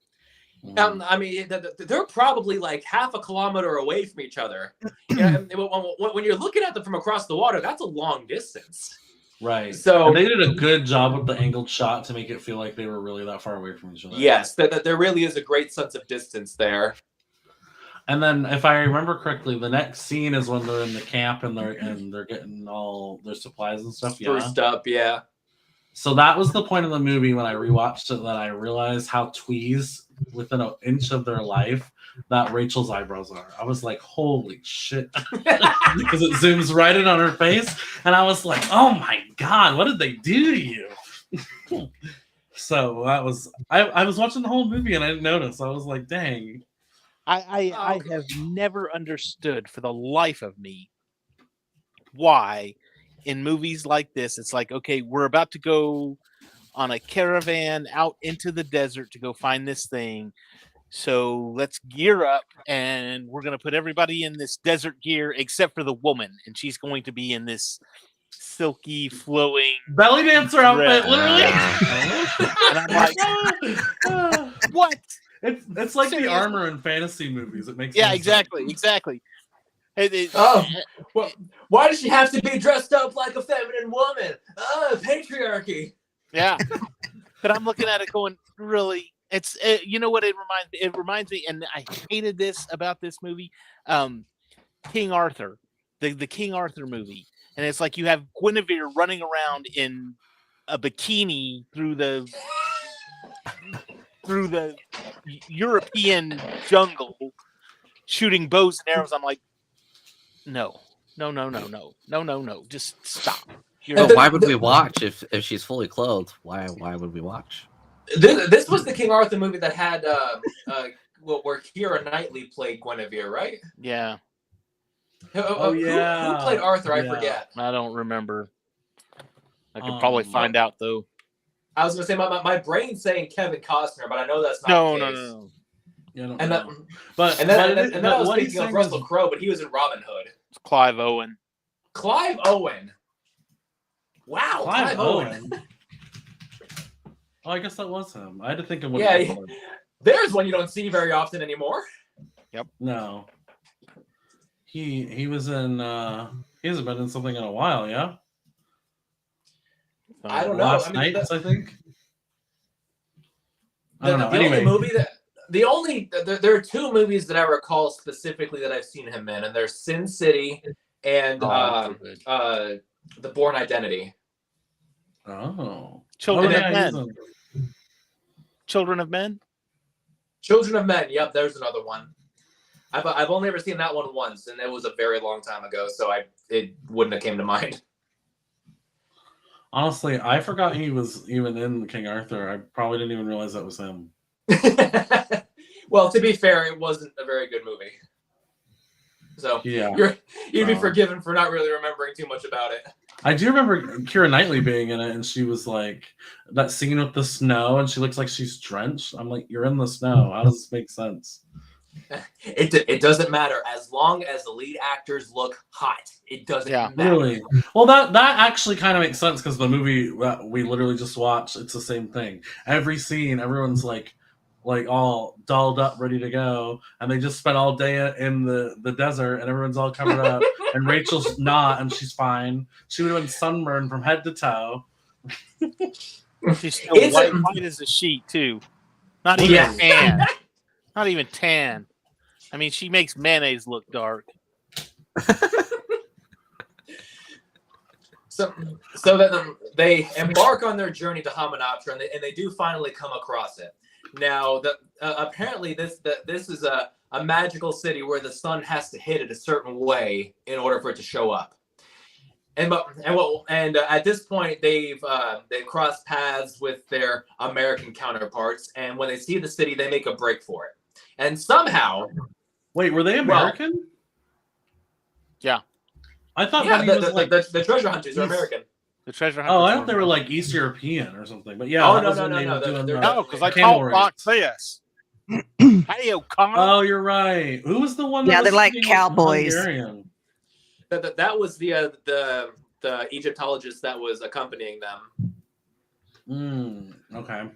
I mean, they're probably like half a kilometer away from each other. Yeah, and when you're looking at them from across the water, that's a long distance. Right. So And they did a good job with the angled shot to make it feel like they were really that far away from each other. yes, that there really is a great sense of distance there. And then, if I remember correctly, the next scene is when they're in the camp and they're getting all their supplies and stuff. Yeah. First up, yeah. So that was the point of the movie when I rewatched it that I realized how tweezed within an inch of their life that Rachel's eyebrows are. I was like, holy shit. Because it zooms right in on her face. And I was like, oh my God, what did they do to you? So that was, I was watching the whole movie and I didn't notice. I was like, dang. I have never understood for the life of me why in movies like this it's like, okay, we're about to go on a caravan out into the desert to go find this thing, so let's gear up and we're going to put everybody in this desert gear except for the woman, and she's going to be in this silky flowing Belly dancer outfit, Red. literally. and I'm like, what? It's like the Seriously? armor in fantasy movies. It makes Yeah, no exactly. Oh, well, why does she have to be dressed up like a feminine woman? Patriarchy. Yeah, but I'm looking at it going, really? It's you know what it reminds me? It reminds me, and I hated this about this movie, King Arthur, the King Arthur movie, and it's like you have Guinevere running around in a bikini through the European jungle, shooting bows and arrows. I'm like, no, just stop. Well, why would we watch if she's fully clothed? Why would we watch? This was the King Arthur movie that had where Keira Knightley played Guinevere, right? Yeah, Who yeah. played Arthur? I Yeah. forget. I don't remember. I could probably find out though. I was gonna say my brain's saying Kevin Costner, but I know that's not No, the no, case. no. Yeah, I don't And know. then I was thinking of Russell Crowe, but he was in Robin Hood. It's Clive Owen. Clive Owen. Wow, Clive Owen. Oh, I guess that was him. I had to think of what. Yeah, it was. There's one you don't see very often anymore. No. He was in. He hasn't been in something in a while. Yeah. I don't know. Last I mean, Nights, I think. I The, don't know. the Anyway, only movie that there are two movies that I recall specifically that I've seen him in, and there's Sin City and The Bourne Identity. oh, Children yeah, of he's Men. in- Children of Men. Children of Men. Yep, there's another one. I've only ever seen that one once, and it was a very long time ago, so it wouldn't have came to mind. Honestly, I forgot he was even in King Arthur. I probably didn't even realize that was him. Well, to be fair, it wasn't a very good movie, so Yeah. you'd be Oh. forgiven for not really remembering too much about it. I do remember Keira Knightley being in it, and she was like that scene with the snow, and she looks like she's drenched. I'm like, you're in the snow. How does this make sense? It doesn't matter as long as the lead actors look hot. It doesn't Yeah. matter. Really? Well, that actually kind of makes sense because the movie that we literally just watched, it's the same thing. Every scene, everyone's like all dolled up, ready to go, and they just spent all day in the desert, and everyone's all covered up, and Rachel's not, and she's fine. She would have been sunburned from head to toe. She's still It's white, a- white as a sheet too. Not even Yeah. tan. Not even tan. I mean, she makes mayonnaise look dark. So that they embark on their journey to Hamunaptra, and they do finally come across it. Now, apparently this is a magical city where the sun has to hit it a certain way in order for it to show up. And at this point they've crossed paths with their American counterparts, and when they see the city, they make a break for it. And somehow, wait, were they American? Yeah. I thought the treasure hunters are American. The treasure hunters. Oh, I thought they were like East European or something. But yeah. Oh, that was no, when no, they no, were doing they're the- not. No, because I camel talk race. like this. Hey, O'Connor. Oh, you're right. Who was the one? That Yeah, was they're like singing cowboys. Hungarian? That was the Egyptologist that was accompanying them. Okay.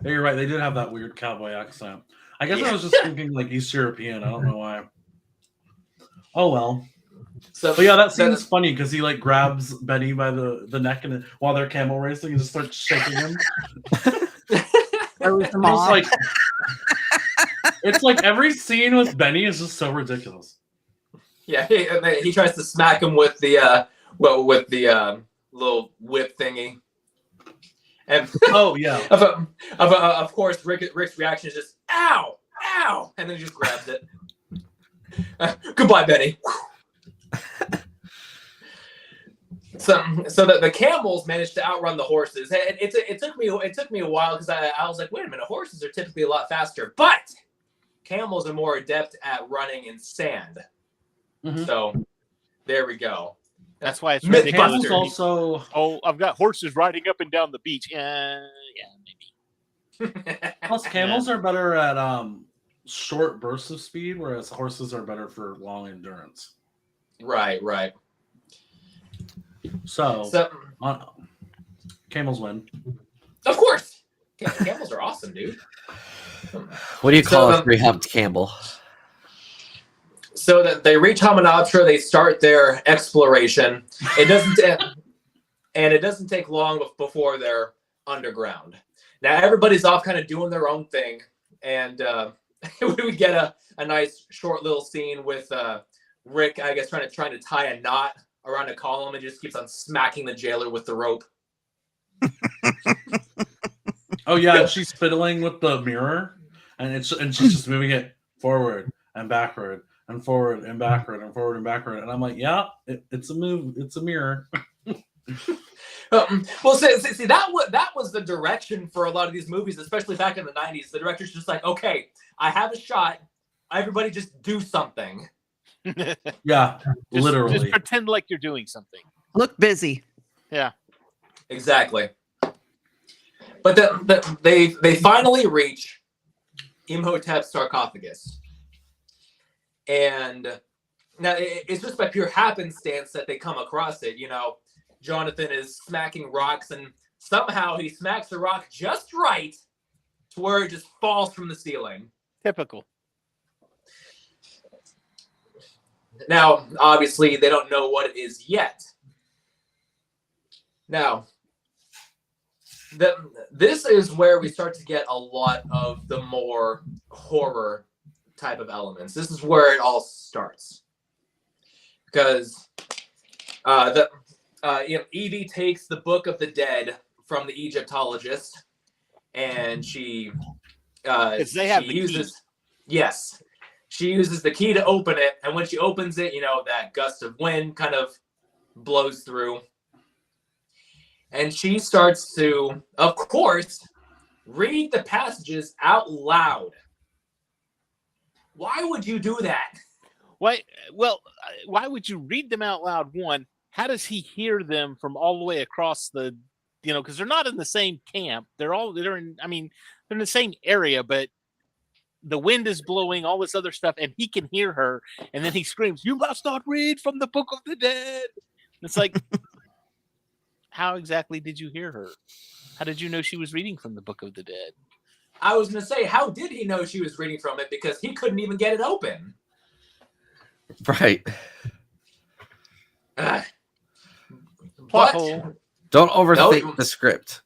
Yeah, you're right. They did have that weird cowboy accent. I guess Yeah. I was just thinking like East European. I don't know why. Oh well. So, But yeah, that scene's funny because he like grabs Benny by the neck and while they're camel racing, and just starts shaking him. It's like it's like every scene with Benny is just so ridiculous. Yeah, he tries to smack him with the little whip thingy, and Oh yeah. of course Rick's reaction is just ow, ow, and then he just grabs it. Goodbye, Benny. So that the camels managed to outrun the horses. It took me a while because I was like, wait a minute, horses are typically a lot faster, but camels are more adept at running in sand. Mhm. So there we go. That's why it's Mythbusters. ridiculous. Camels also Oh, I've got horses riding up and down the beach. Yeah, maybe. plus camels are better at short bursts of speed, whereas horses are better for long endurance. Right. So, So camels win. of course, camels are awesome, dude. What do you call So, a three-humped Campbell? So that they reach Hamunaptra, they start their exploration. It doesn't take long before they're underground. Now everybody's off, kind of doing their own thing, and we get a nice short little scene with Rick, I guess, trying to tie a knot around a column and just keeps on smacking the jailer with the rope. Oh yeah, and she's fiddling with the mirror, and she's just moving it forward and backward and forward and backward and forward and backward, and I'm like, yeah, it's a move, it's a mirror. Well, see that was the direction for a lot of these movies, especially back in the 90s. The director's just like, okay, I have a shot. Everybody just do something. Yeah, literally. Just pretend like you're doing something. Look busy. Exactly. But they finally reach Imhotep's sarcophagus. And now it's just by pure happenstance that they come across it. You know, Jonathan is smacking rocks, and somehow he smacks the rock just right to where it just falls from the ceiling. Typical. Now, obviously, they don't know what it is yet. Now, this is where we start to get a lot of the more horror type of elements. This is where it all starts. Because Evie takes the Book of the Dead from the Egyptologist, and she They have the key. Yes. She uses the key to open it, and when she opens it, that gust of wind kind of blows through. And she starts to, of course, read the passages out loud. Why would you do that? Why? Well, why would you read them out loud? One, how does he hear them from all the way across the? Because they're not in the same camp. They're in the same area, but the wind is blowing, all this other stuff, and he can hear her. And then he screams, "You must not read from the Book of the Dead." It's like, how exactly did you hear her? How did you know she was reading from the Book of the Dead? I was going to say, how did he know she was reading from it? Because he couldn't even get it open. Right. But, Plot hole. Don't overthink No. the script.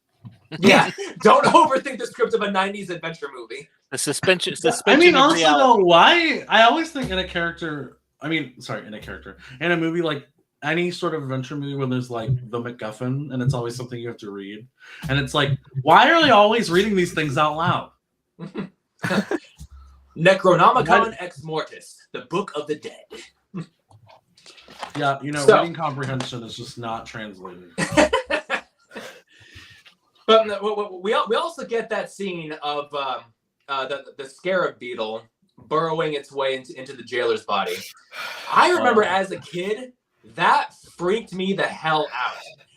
yeah, don't overthink the script of a 90s adventure movie. The suspension. I mean, of honestly, reality. though, why? I always think in a movie like any sort of adventure movie when there's like the MacGuffin and it's always something you have to read, and it's like, why are they always reading these things out loud? Necronomicon Ex Mortis, the Book of the Dead. Yeah, So- reading comprehension is just not translated. But we also get that scene of the scarab beetle burrowing its way into the jailer's body. I remember as a kid, that freaked me the hell out.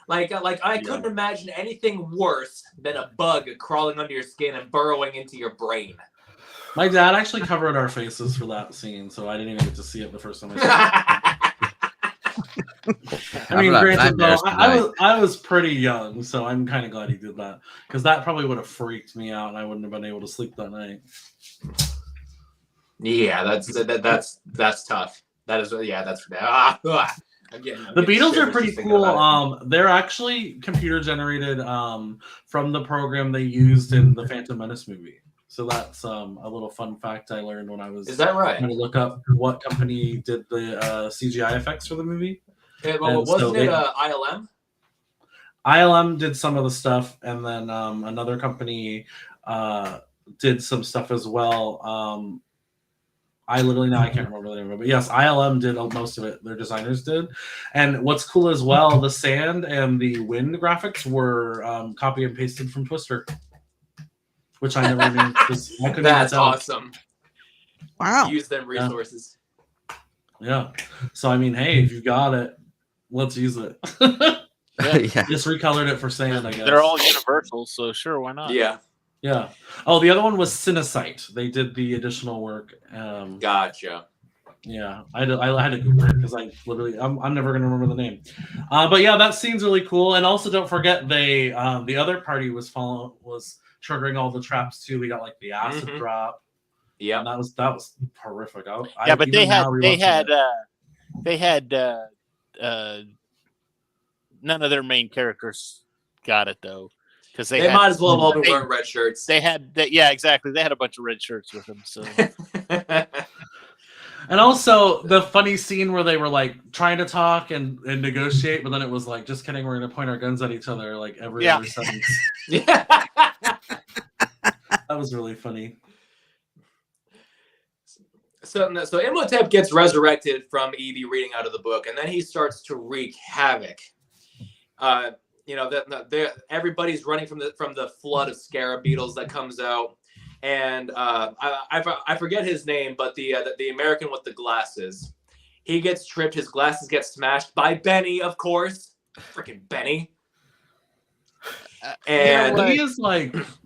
Like I couldn't imagine anything worse than a bug crawling under your skin and burrowing into your brain. My dad actually covered our faces for that scene, so I didn't even get to see it the first time I saw it. I mean, granted, though, I was pretty young, so I'm kind of glad he did that, because that probably would have freaked me out, and I wouldn't have been able to sleep that night. Yeah, that's tough. That is that's The Beatles are pretty cool. They're actually computer generated from the program they used in the Phantom Menace movie. So that's a little fun fact I learned when I was Is that right? trying to look up what company did the CGI effects for the movie. Wasn't it ILM? ILM did some of the stuff, and then another company did some stuff as well. I can't remember the name of it, but yes, ILM did most of it. Their designers did. And what's cool as well, the sand and the wind graphics were copy and pasted from Twister, which I never even. That's awesome. Wow. Use them resources. Yeah. So I mean, hey, if you got it, let's use it. Yeah. Just recolored it for sand, I guess. They're all universal, so sure, why not? Yeah. Yeah. Oh, the other one was Cinesight. They did the additional work. Gotcha. Yeah, I had to Google it because I'm never gonna remember the name. But yeah, that scene's really cool. And also, don't forget they the other party was triggering all the traps too. We got like the acid drop. Yeah, that was horrific. But they had none of their main characters got it though. Because they might as well have all been wearing red shirts. Yeah, exactly. They had a bunch of red shirts with them. So, and also the funny scene where they were like trying to talk and negotiate, but then it was like, just kidding, we're gonna point our guns at each other like every other sentence. Yeah, that was really funny. So Imhotep gets resurrected from Evie reading out of the book, and then he starts to wreak havoc. Everybody's running from the flood of scarab beetles that comes out, and I forget his name, but the American with the glasses, he gets tripped, his glasses get smashed by Benny, of course, freaking Benny. And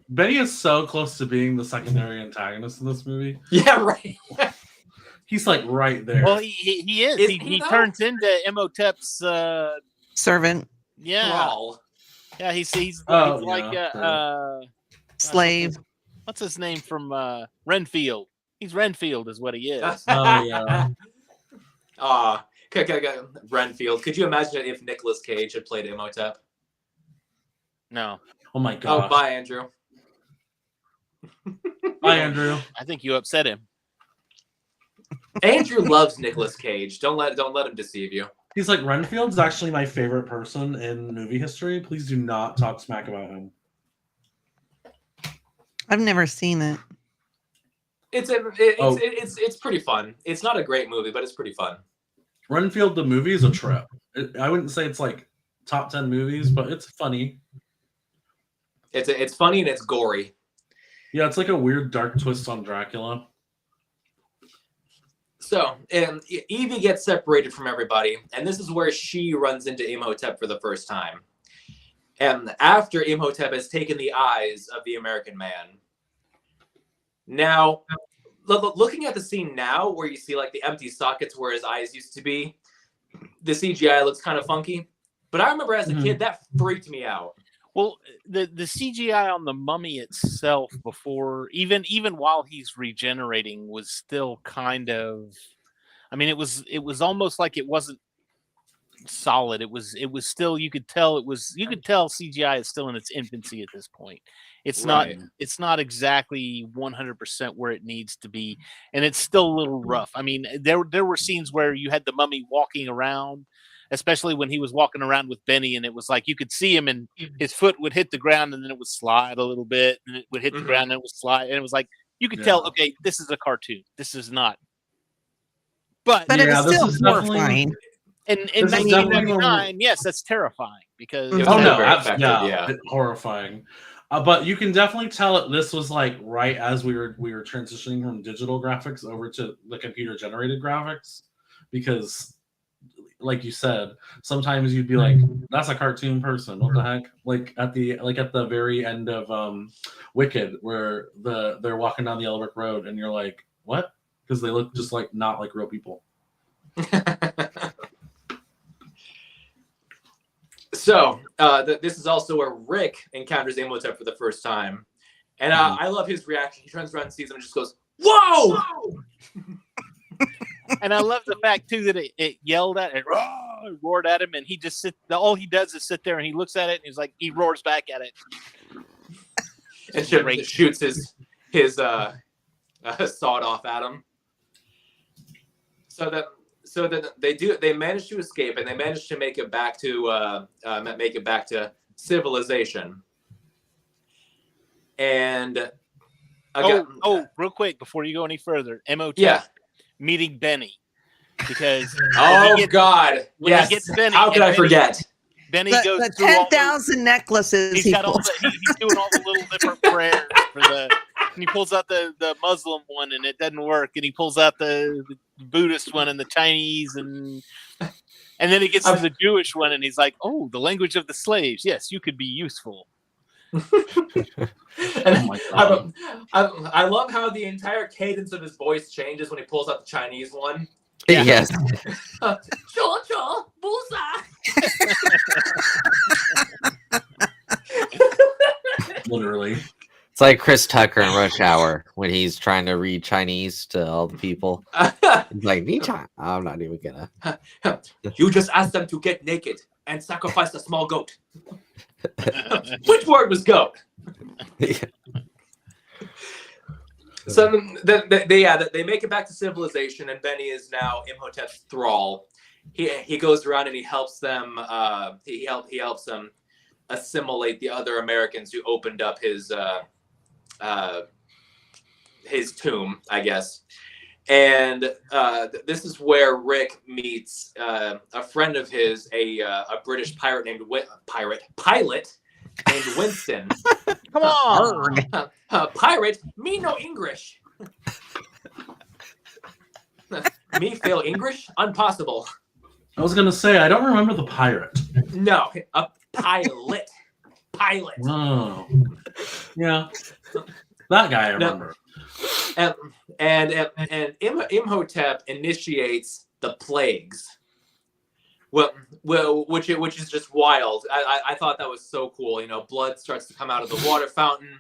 Benny is so close to being the secondary antagonist in this movie. Yeah, right. He's like right there. Well, he is. He turns into Imhotep's servant. Yeah. Thrall. Yeah, he's like slave. What's his name from Renfield? He's Renfield is what he is. Oh yeah. Renfield. Could you imagine if Nicolas Cage had played Imhotep? No. Oh my god. Oh, bye, Andrew. Bye, Andrew. I think you upset him. Andrew loves Nicolas Cage. Don't let him deceive you. He's like, Renfield's actually my favorite person in movie history. Please do not talk smack about him. I've never seen it. It's pretty fun. It's not a great movie, but it's pretty fun. Renfield the movie is a trip. I wouldn't say it's like top 10 movies, but it's funny. It's funny and it's gory. Yeah, it's like a weird dark twist on Dracula. So, Evie gets separated from everybody, and this is where she runs into Imhotep for the first time. And after Imhotep has taken the eyes of the American man. Now, looking at the scene now, where you see like the empty sockets where his eyes used to be, the CGI looks kind of funky. But I remember as a kid, that freaked me out. Well, the CGI on the mummy itself before, even while he's regenerating, was still kind of, I mean, it was almost like it wasn't solid. It was still, you could tell CGI is still in its infancy at this point. It's not exactly 100% where it needs to be, and it's still a little rough. I mean, there were scenes where you had the mummy walking around, especially when he was walking around with Benny, and it was like you could see him, and his foot would hit the ground, and then it would slide a little bit, and it would hit the ground, and it would slide, and it was like you could tell, okay, this is a cartoon. This is not. But it Yeah, was this still is definitely- horrifying. in This is definitely 1999, yes, that's terrifying because It was Oh still no, very absolutely, effective, yeah, yeah. horrifying. But you can definitely tell it. This was like right as we were transitioning from digital graphics over to the computer generated graphics, because, like you said, sometimes you'd be like, "That's a cartoon person. What the heck?" Like at the very end of Wicked, where they're walking down the Yellow Brick Road, and you're like, "What?" Because they look just like not like real people. So this is also where Rick encounters Imhotep for the first time, and I love his reaction. He turns around and sees him and just goes, "Whoa!" and I love the fact too that it yelled at it, roared at him, and he just all he does is sit there and he looks at it and he's like, he roars back at it And Great. shoots his sawed off at him. So that they manage to escape, and they manage to make it back to civilization. And again, real quick before you go any further, Imhotep yeah. meeting Benny, because God, when yes. he gets Benny, How could I Benny- forget? Benny The, goes the through all the- 10,000 necklaces. He's he got all pulls. he's doing all the little different prayers for the. And he pulls out the Muslim one and it doesn't work, and he pulls out the Buddhist one and the Chinese, and then he gets to the Jewish one and he's like, "Oh, the language of the slaves. Yes, you could be useful." And Oh my God. I love how the entire cadence of his voice changes when he pulls out the Chinese one. Yeah. Yes. Literally. It's like Chris Tucker in Rush Hour when he's trying to read Chinese to all the people. He's like, "Ni Chan." I'm not even gonna. You just asked them to get naked and sacrifice a small goat. Which word was goat? So they make it back to civilization, and Benny is now Imhotep's thrall. He goes around and he helps them. He helps them assimilate the other Americans who opened up his tomb, I guess. And this is where Rick meets a friend of his, a British pilot named Winston. Come on, Pirate, me no English. Me fail English? Impossible. I was gonna say I don't remember the pirate. No, a pilot. Pilot. Oh, yeah, that guy I remember. And Imhotep initiates the plagues. Well, which is just wild. I thought that was so cool. You know, blood starts to come out of the water fountain.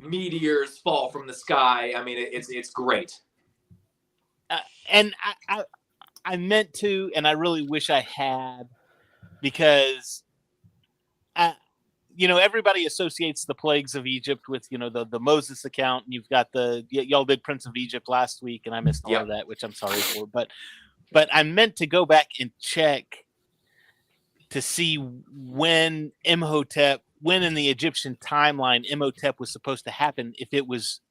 Meteors fall from the sky. I mean, it's great. and I meant to, and I really wish I had, because everybody associates the plagues of Egypt with, the Moses account, and you've got y'all did Prince of Egypt last week, and I missed all of that, which I'm sorry for, but I meant to go back and check to see when in the Egyptian timeline Imhotep was supposed to happen, if it was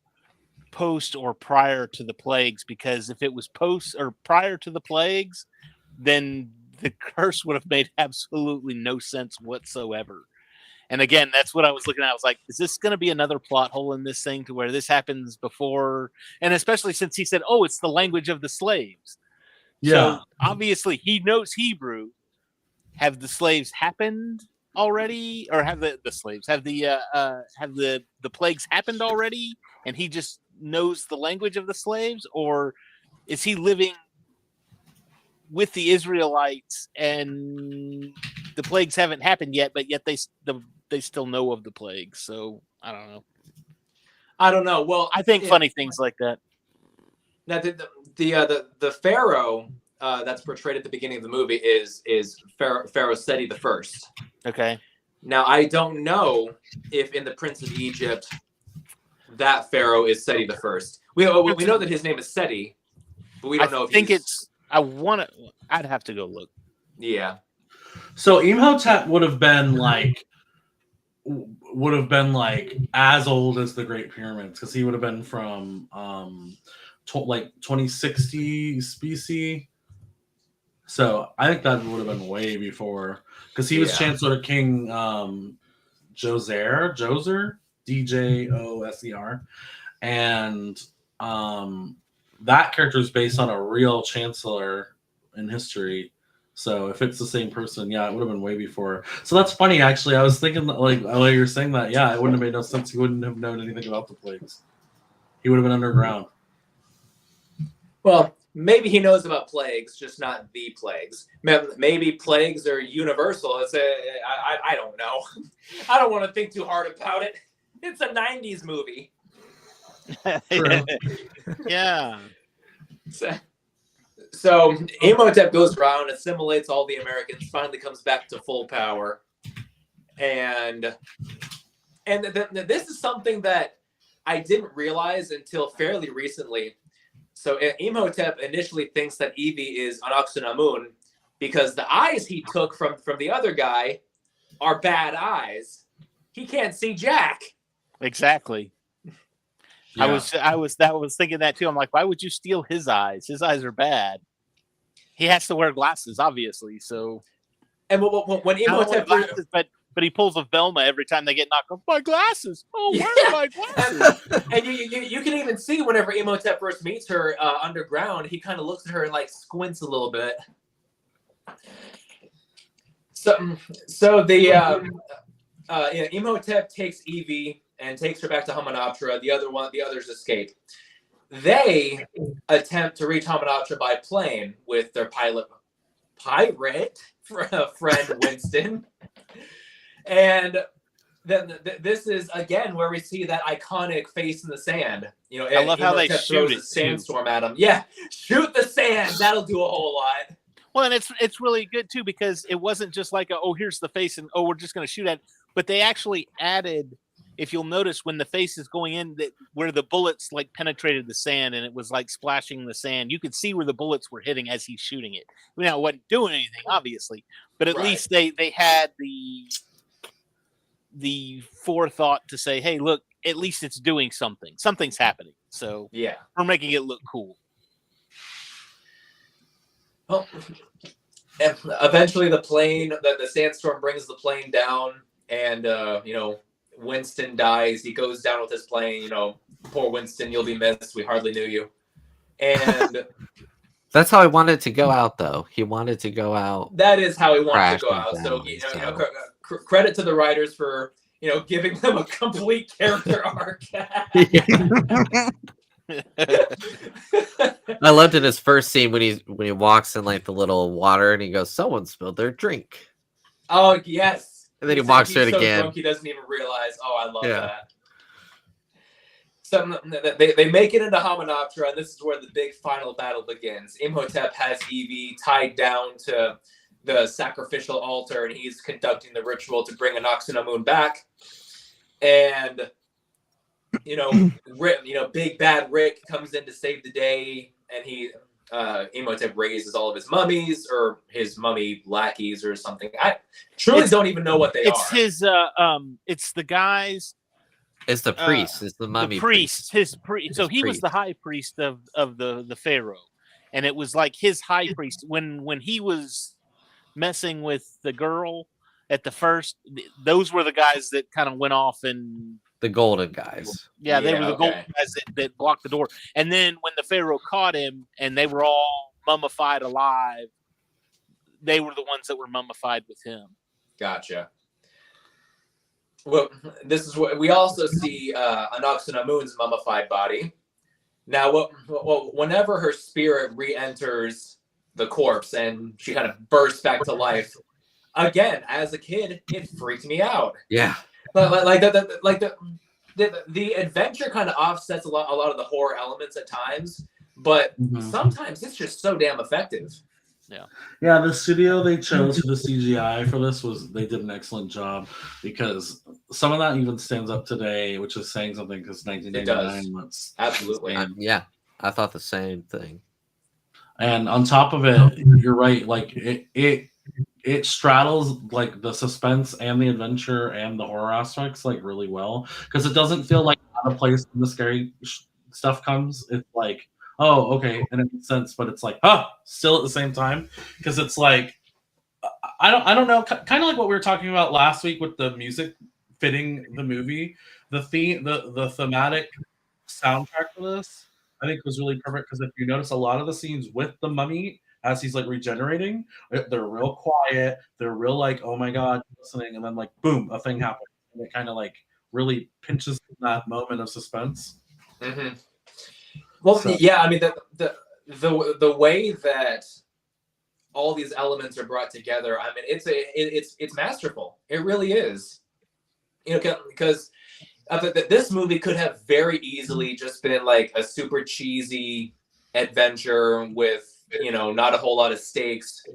post or prior to the plagues, because if it was post or prior to the plagues, then the curse would have made absolutely no sense whatsoever. And again, that's what I was looking at. I was like, is this going to be another plot hole in this thing to where this happens before? And especially since he said, oh, it's the language of the slaves. Yeah. So obviously he knows Hebrew. Have the slaves happened already? Or have the slaves, have the plagues happened already? And he just knows the language of the slaves? Or is he living with the Israelites and the plagues haven't happened yet, but yet they still know of the plagues? So I don't know. Well, I think funny things like that. Now the pharaoh that's portrayed at the beginning of the movie is Pharaoh Seti the First. Okay. Now I don't know if in the Prince of Egypt that pharaoh is Seti the First. We know that his name is Seti, but we don't know if I'd have to go look. Yeah. So Imhotep would have been like as old as the Great Pyramids because he would have been from like 2060 BC. So I think that would have been way before because he was Yeah. Chancellor King Djoser, Djoser, and that character is based on a real chancellor in history. So if it's the same person, yeah, it would have been way before. So that's funny, actually. I was thinking that, like, while you're saying that, yeah, it wouldn't have made no sense. He wouldn't have known anything about the plagues. He would have been underground. Well, maybe he knows about plagues, just not the plagues. Maybe plagues are universal. I don't know. I don't want to think too hard about it. It's a 90s movie. True. Yeah. So Imhotep goes around, assimilates all the Americans, finally comes back to full power. And this is something that I didn't realize until fairly recently. So Imhotep initially thinks that Evie is Anck-su-namun because the eyes he took from the other guy are bad eyes. He can't see Jack. Exactly. Yeah. I was thinking that too. I'm like, why would you steal his eyes? His eyes are bad. He has to wear glasses, obviously. So, And when Imhotep, glasses, but he pulls a Velma every time they get knocked off. My glasses. Oh, where are my glasses? and you can even see whenever Imhotep first meets her underground, he kind of looks at her and like squints a little bit. So Imhotep takes Evie and takes her back to Hamunaptra. The others escape. They attempt to reach Hamunaptra by plane with their pirate friend Winston. And then this is again where we see that iconic face in the sand. You know, I love how they Imhotep shoot throws it, a sandstorm at him. Yeah, shoot the sand. That'll do a whole lot. Well, and it's really good too because it wasn't just like here's the face and we're just going to shoot at it. But they actually added, if you'll notice, when the face is going in, that where the bullets like penetrated the sand and it was like splashing the sand, you could see where the bullets were hitting as he's shooting it. Now, it wasn't doing anything, obviously, but at least they had the forethought to say, hey, look, at least it's doing something. Something's happening. So Yeah, we're making it look cool. well, eventually the sandstorm brings the plane down, and Winston dies. He goes down with his plane. Poor Winston, you'll be missed. We hardly knew you. And That's how he wanted to go out, though. He wanted to go out. that is how he wanted to go Crashing out. So, down, credit to the writers for giving them a complete character arc. I loved in his first scene when he walks in like the little water and he goes, "Someone spilled their drink." Oh yes. And then he walks through it so again. Drunk he doesn't even realize. Oh, I love that. So they make it into Hamunaptra, and this is where the big final battle begins. Imhotep has Evie tied down to the sacrificial altar, and he's conducting the ritual to bring Anck-su-namun back. And Big Bad Rick comes in to save the day, and Imhotep raises all of his mummies or his mummy lackeys or something. I truly don't even know what they are. It's his it's the guys. It's the priest. It's the mummy priest. His priest. So he was priest. the high priest of the pharaoh, and it was like his high priest when he was messing with the girl at the first. Those were the guys that kind of went off and The golden guys. yeah, they were the okay. golden guys that blocked the door. And then when the pharaoh caught him and they were all mummified alive, they were the ones that were mummified with him. Gotcha. Well, this is what we also see Anck-su-namun's mummified body. Now, whenever her spirit re-enters the corpse and she kind of bursts back to life, again, as a kid, it freaked me out. Yeah. But the adventure kind of offsets a lot of the horror elements at times, but sometimes it's just so damn effective. Yeah, the studio they chose for the CGI for this they did an excellent job because some of that even stands up today, which is saying something because 1999. Absolutely. Yeah. I thought the same thing. And on top of it, you're right. Like it it straddles like the suspense and the adventure and the horror aspects like really well, because it doesn't feel like out of place when the scary stuff comes. It's like, oh, okay, and it makes sense, but it's like, still at the same time, because it's like, I don't know, kind of like what we were talking about last week with the music fitting the movie. The theme, the thematic soundtrack for this, I think, was really perfect, because if you notice, a lot of the scenes with the mummy as he's like regenerating, they're real quiet. They're real like, oh my god, listening, and then like boom, a thing happens, and it kind of like really pinches that moment of suspense. Mm-hmm. Well, So- yeah, I mean the way that all these elements are brought together, I mean, it's masterful. It really is. You know, because this movie could have very easily just been like a super cheesy adventure with, you know, not a whole lot of stakes,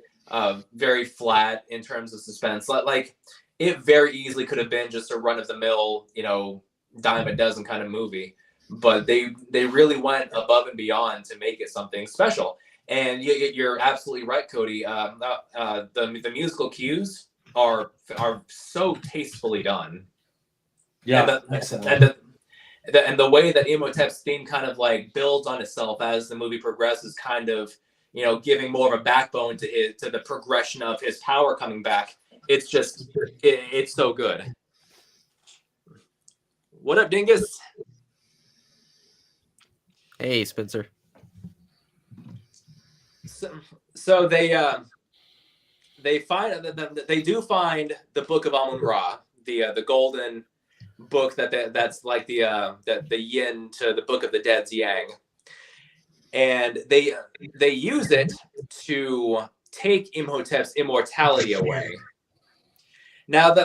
very flat in terms of suspense. Like, it very easily could have been just a run-of-the-mill, you know, dime a dozen kind of movie. But they really went above and beyond to make it something special. And you're absolutely right, Cody. The musical cues are so tastefully done. Yeah, excellent. And the way that Imhotep's theme kind of like builds on itself as the movie progresses, kind of, you know, giving more of a backbone to the progression of his power coming back. It's just it's so good. What up, Dingus? Hey, Spencer. So they find they do find the Book of Amun-Ra, the golden book that's like the yin to the Book of the Dead's yang, and they use it to take Imhotep's immortality away. Now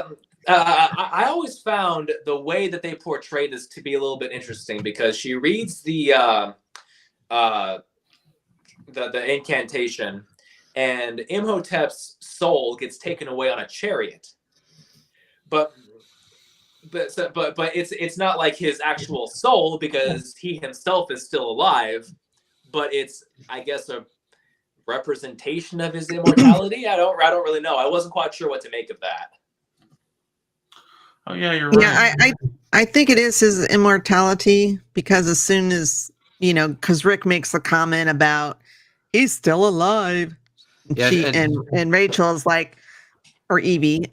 I always found the way that they portrayed this to be a little bit interesting, because she reads the incantation, and Imhotep's soul gets taken away on a chariot. But it's not like his actual soul, because he himself is still alive, but it's, I guess, a representation of his immortality. I don't really know. I wasn't quite sure what to make of that. Oh yeah, you're right. Yeah, I think it is his immortality, because as soon as, you know, because Rick makes the comment about he's still alive. Yeah, And Rachel's like, or Evie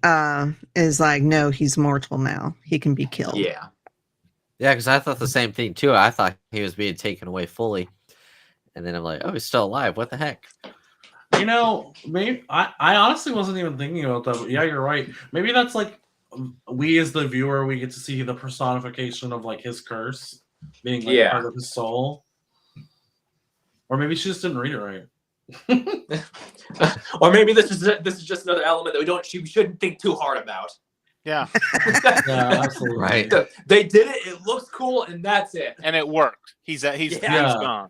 is like, no, he's mortal now. He can be killed. Yeah. Yeah, because I thought the same thing too. I thought he was being taken away fully, and then I'm like, oh, he's still alive. What the heck? You know, maybe I honestly wasn't even thinking about that. But yeah, you're right. Maybe that's like, we as the viewer, we get to see the personification of like his curse being like part of his soul. Or maybe she just didn't read it right. Or maybe this is just another element that we shouldn't think too hard about. Yeah, Yeah, absolutely. Right. They did it. It looks cool, and that's it. and it worked. He's Yeah. gone.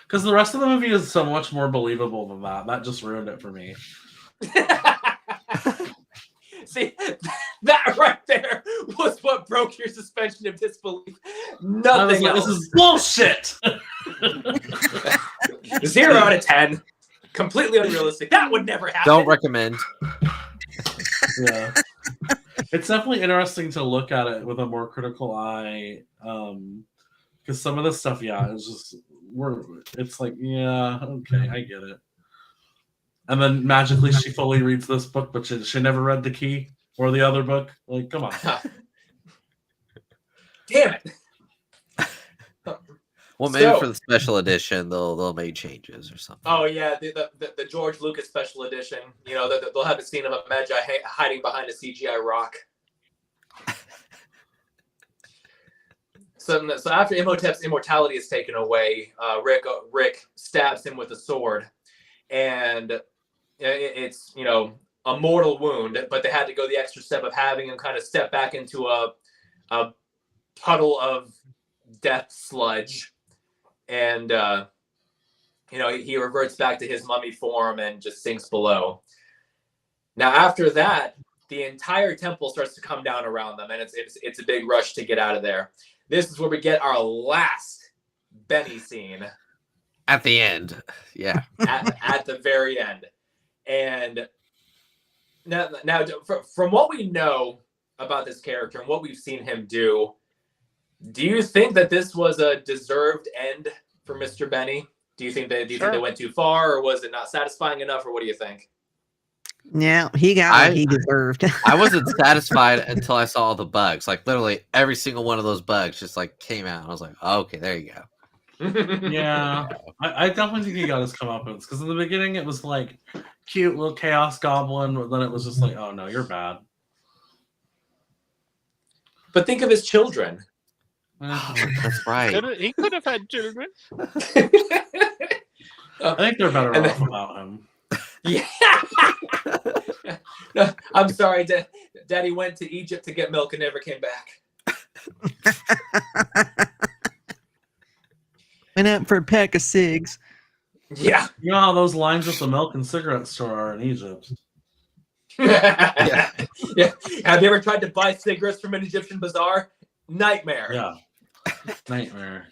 Because the rest of the movie is so much more believable than that. That just ruined it for me. See, that right there was what broke your suspension of disbelief. Nothing Like, else. this is bullshit. 0 out of 10. Completely unrealistic. That would never happen. Don't recommend. Yeah. It's definitely interesting to look at it with a more critical eye. Because some of this stuff, it's just it's like, yeah, okay, I get it. And then magically she fully reads this book, but she never read The Key or the other book. Like, come on. Damn it. Well, maybe So- for the special edition, they'll make changes or something. Oh yeah, the George Lucas special edition. You know, they'll have a scene of a Magi hiding behind a CGI rock. So after Imhotep's immortality is taken away, Rick stabs him with a sword, and it's, you know, a mortal wound. But they had to go the extra step of having him kind of step back into a puddle of death sludge, and you know, he reverts back to his mummy form and just sinks below. Now after that, the entire temple starts to come down around them, and it's a big rush to get out of there. This is where we get our last Benny scene At the end, yeah. at the very end. And now, from what we know about this character and what we've seen him do you think that this was a deserved end for Mr. Benny? Do you think think they went too far, or was it not satisfying enough, or what do you think? Yeah, he got what he deserved. I wasn't satisfied until I saw all the bugs. Like literally every single one of those bugs just like came out. I was like, oh, okay, there you go. Yeah, I definitely think he got his comeuppance because in the beginning it was like cute little chaos goblin, but then it was just like, oh no, you're bad. But think of his children. Oh, that's right. He could have had children. I think they're better And off without him. Yeah. No, I'm sorry, Daddy went to Egypt to get milk and never came back. Went out for a pack of cigs. Yeah. You know how those lines at the milk and cigarette store are in Egypt. Yeah. Have you ever tried to buy cigarettes from an Egyptian bazaar? Nightmare. Yeah. Nightmare.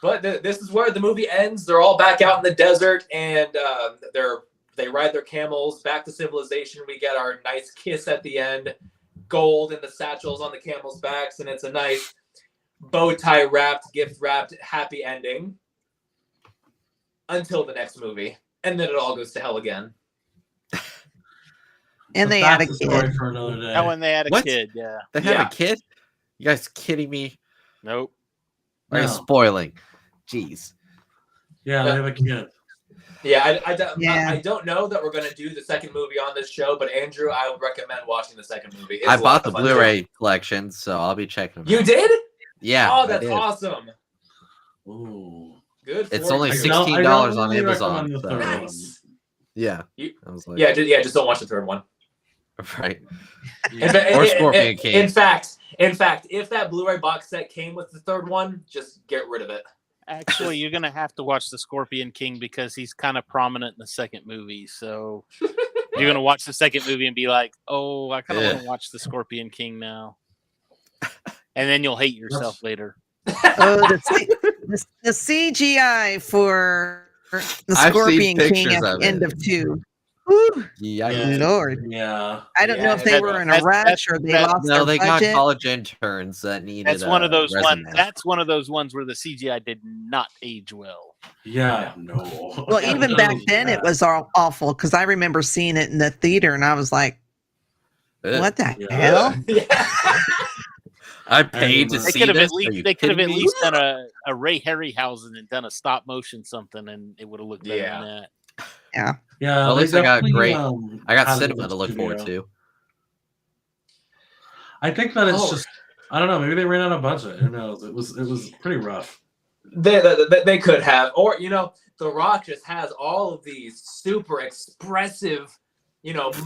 But this is where the movie ends. They're all back out in the desert, and they ride their camels back to civilization. We get our nice kiss at the end, gold and the satchels on the camels' backs, and it's a nice bow tie wrapped, gift wrapped, happy ending until the next movie, and then it all goes to hell again. And they had a kid. For another day. Oh, and they had a What? kid. Yeah. They have Yeah. a kid? You guys kidding me? Nope. Are you No. spoiling? Jeez. Yeah, they have a kid. Yeah, Yeah. I don't know that we're going to do the second movie on this show, but Andrew, I would recommend watching the second movie. It's I a lot bought the of fun. Blu-ray collection, so I'll be checking them You out. did? Yeah. Oh, I that's did. awesome. Ooh. Good. It's for only you. $16 on really Amazon. recommend the So. third one. Nice. Yeah. You- I was like, Yeah, just don't watch the third one. right. Yeah. Or Scorpion King. In fact, if that Blu-ray box set came with the third one, just get rid of it. Actually, you're gonna have to watch the Scorpion King because he's kind of prominent in the second movie. So you're gonna watch the second movie and be like, "Oh, I kind of want to watch the Scorpion King now," and then you'll hate yourself later. Oh, the CGI for the I've seen Scorpion King pictures at of the end it. of 2. Whew, Yeah. Lord. Yeah. I don't know if they that- were in a that's- rush or they that- lost No, their they got budget. college interns that needed. That's one of those ones. resumes. That's one of those ones where the CGI did not age well. Yeah. No. Well, even back then it was all awful because I remember seeing it in the theater and I was like, Ugh. what the Yeah. hell? Yeah. I paid to They They see could have this. at Are you least they could have at kidding me? least done a Ray Harryhausen and done a stop motion something, and it would have looked better Yeah. than that. Yeah. Well, at they least I got definitely, great- I got had a cinema good to look forward studio. to. I think that it's Oh. just I don't know. Maybe they ran out of budget. Who knows? It was pretty rough. They could have, or The Rock just has all of these super expressive,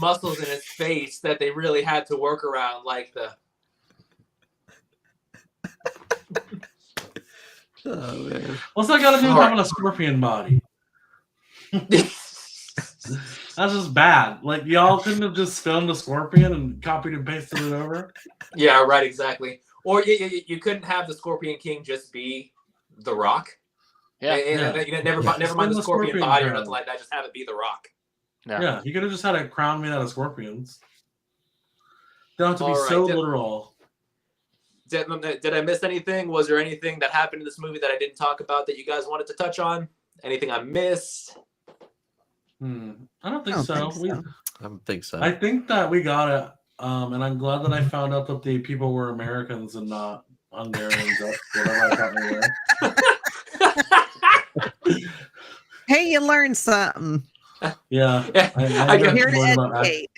muscles in his face that they really had to work around, like the. Oh man. What's that got to do with Alright. having a scorpion body? That's just bad. Like y'all couldn't have just filmed a scorpion and copied and pasted it over. Yeah, right, exactly. Or you couldn't have the Scorpion King just be The Rock. Yeah. Never mind the the Scorpion Scorpion body or crown. nothing like that. Just have it be The Rock. Yeah, you could have just had a crown made out of scorpions. Don't have to be Alright, so yeah. literal. Did I miss anything? Was there anything that happened in this movie that I didn't talk about that you guys wanted to touch on? Anything I missed? I don't think I don't so. think so. I don't think so. I think that we got it. And I'm glad that I found out that the people were Americans and not Hungarians. That's whatever I thought they were. Hey, you learned something. Yeah. Yeah, I get- Here to learned about that. educate.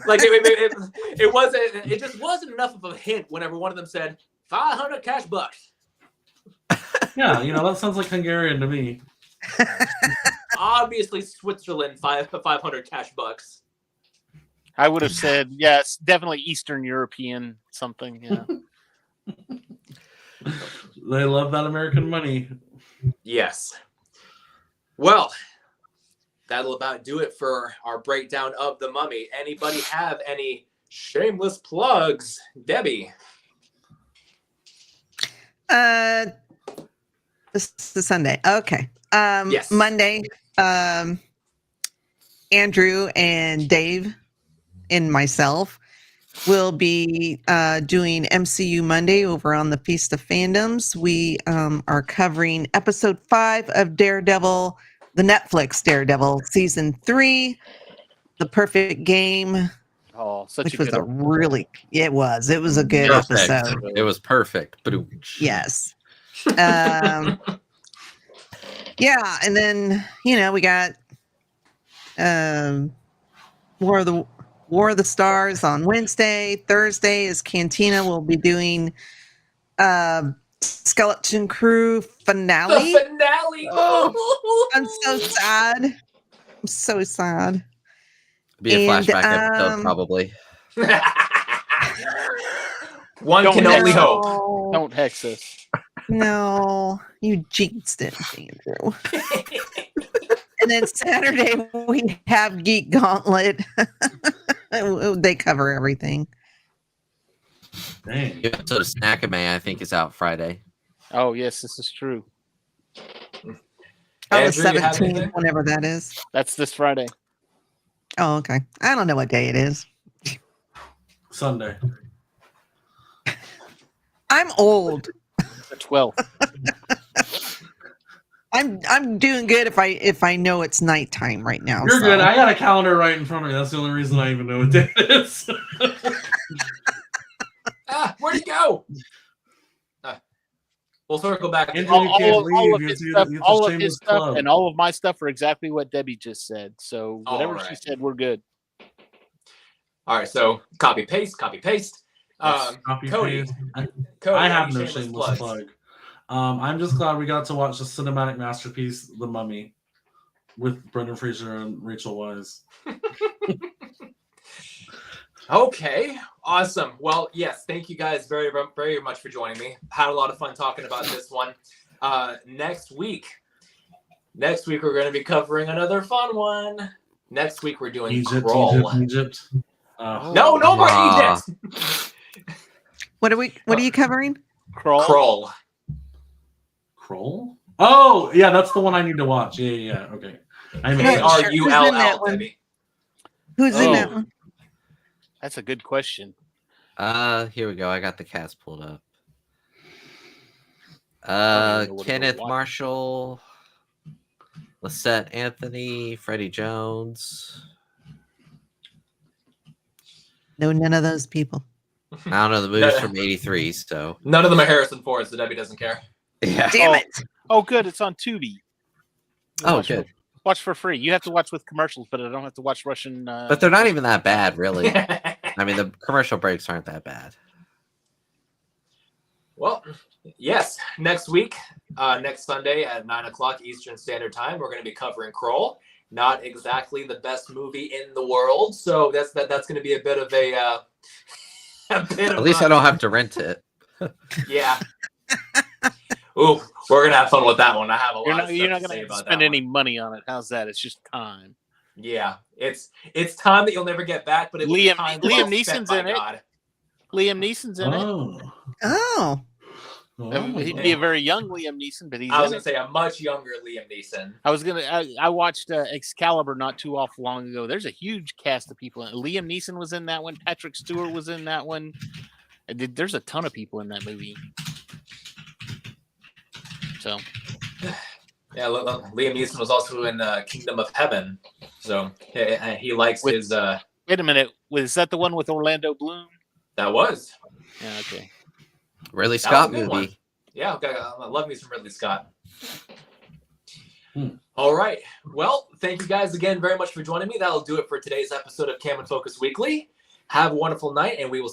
Like it wasn't. It just wasn't enough of a hint whenever one of them said 500 cash bucks. Yeah, that sounds like Hungarian to me. Obviously, Switzerland 500 cash bucks. I would have said yes, definitely Eastern European something. Yeah. They love that American money. Yes. Well, that'll about do it for our breakdown of The Mummy. Anybody have any shameless plugs? Debbie. This is Sunday. Okay. Yes. Monday, Andrew and Dave and myself will be doing MCU Monday over on the Feast of Fandoms. We are covering episode 5 of Daredevil, the Netflix Daredevil season 3, The Perfect Game, Oh, such which a was good a really, it was a good Perfect. episode. It was perfect. Boom. Yes. Yeah, and then we got War of the Stars on Wednesday. Thursday is Cantina. We'll be doing Skeleton Crew finale. The finale. Oh, I'm so sad. I'm so sad. Be a And, flashback episode, probably. One Don't can only hex hope. Don't hex us. No, you jinxed it, Andrew. And then Saturday we have Geek Gauntlet. They cover everything. Dang. The episode of Snackame, I think, is out Friday. Oh yes, this is true. On the Andrew, you have 17th, anything? whenever that is. That's this Friday. Oh, okay. I don't know what day it is. Sunday. I'm old. The 12th. I'm doing good if I know it's nighttime right now. You're so. good. I got a calendar right in front of me. That's the only reason I even know what day it is. Where'd he go? We'll circle back. Andrew, All, you can't all, all of leave. his You stuff, have to all of shame his his stuff, club. and all of my stuff are exactly what Debbie just said. So whatever she Alright. said, we're good. All right, so copy paste. Copy Cody. paste. Cody, I have any no shameless plug. I'm just glad we got to watch the cinematic masterpiece, The Mummy, with Brendan Fraser and Rachel Weisz. Okay, awesome. Well, yes, thank you guys very, very much for joining me. Had a lot of fun talking about this one. Next week we're going to be covering another fun one. Next week we're doing Crawl. Egypt. No more Ah. Egypt. What are you covering? Crawl. Kroll? Oh, yeah, that's the one I need to watch. Yeah. Okay. I mean, Who's in that KRULL, one? Debbie. Who's in Oh. that one? That's a good question. Here we go. I got the cast pulled up. don't even know what to Kenneth watch. Marshall, Lisette Anthony, Freddie Jones. No, none of those people. I don't know the movies from '83, so None of them are Harrison Ford, so Debbie doesn't care. yeah. Damn it. Oh, good. It's on Tubi. Oh, Watch good. Watch for free. You have to watch with commercials, but I don't have to watch Russian. But they're not even that bad, really. I mean, the commercial breaks aren't that bad. Well, yes. Next week, next Sunday at 9:00 Eastern Standard Time, we're going to be covering Kroll. Not exactly the best movie in the world, so that's going to be a bit of a bit. At least I don't have to rent it. Yeah. Ooh, we're gonna have fun with that one. I have a lot. You're not to going say to about spend that any one. money on it. How's that? It's just time. Yeah, it's time that you'll never get back, but it will be Liam- time Liam well Neeson's spent, by in it. God. Liam Neeson's in it. Oh, He'd be a very young Liam Neeson, but he's I was in gonna it. say a much younger Liam Neeson. I watched Excalibur not too awful long ago. There's a huge cast of people. Liam Neeson was in that one. Patrick Stewart was in that one. There's a ton of people in that movie. So Yeah, Liam Neeson was also in Kingdom of Heaven, so he likes With- his. wait a minute. Was that the one with Orlando Bloom? That was. Yeah. Okay. Ridley That was Scott a good movie. one. Yeah, okay. I love me some Ridley Scott. Hmm. All right. Well, thank you guys again very much for joining me. That'll do it for today's episode of Cam and Focus Weekly. Have a wonderful night, and we will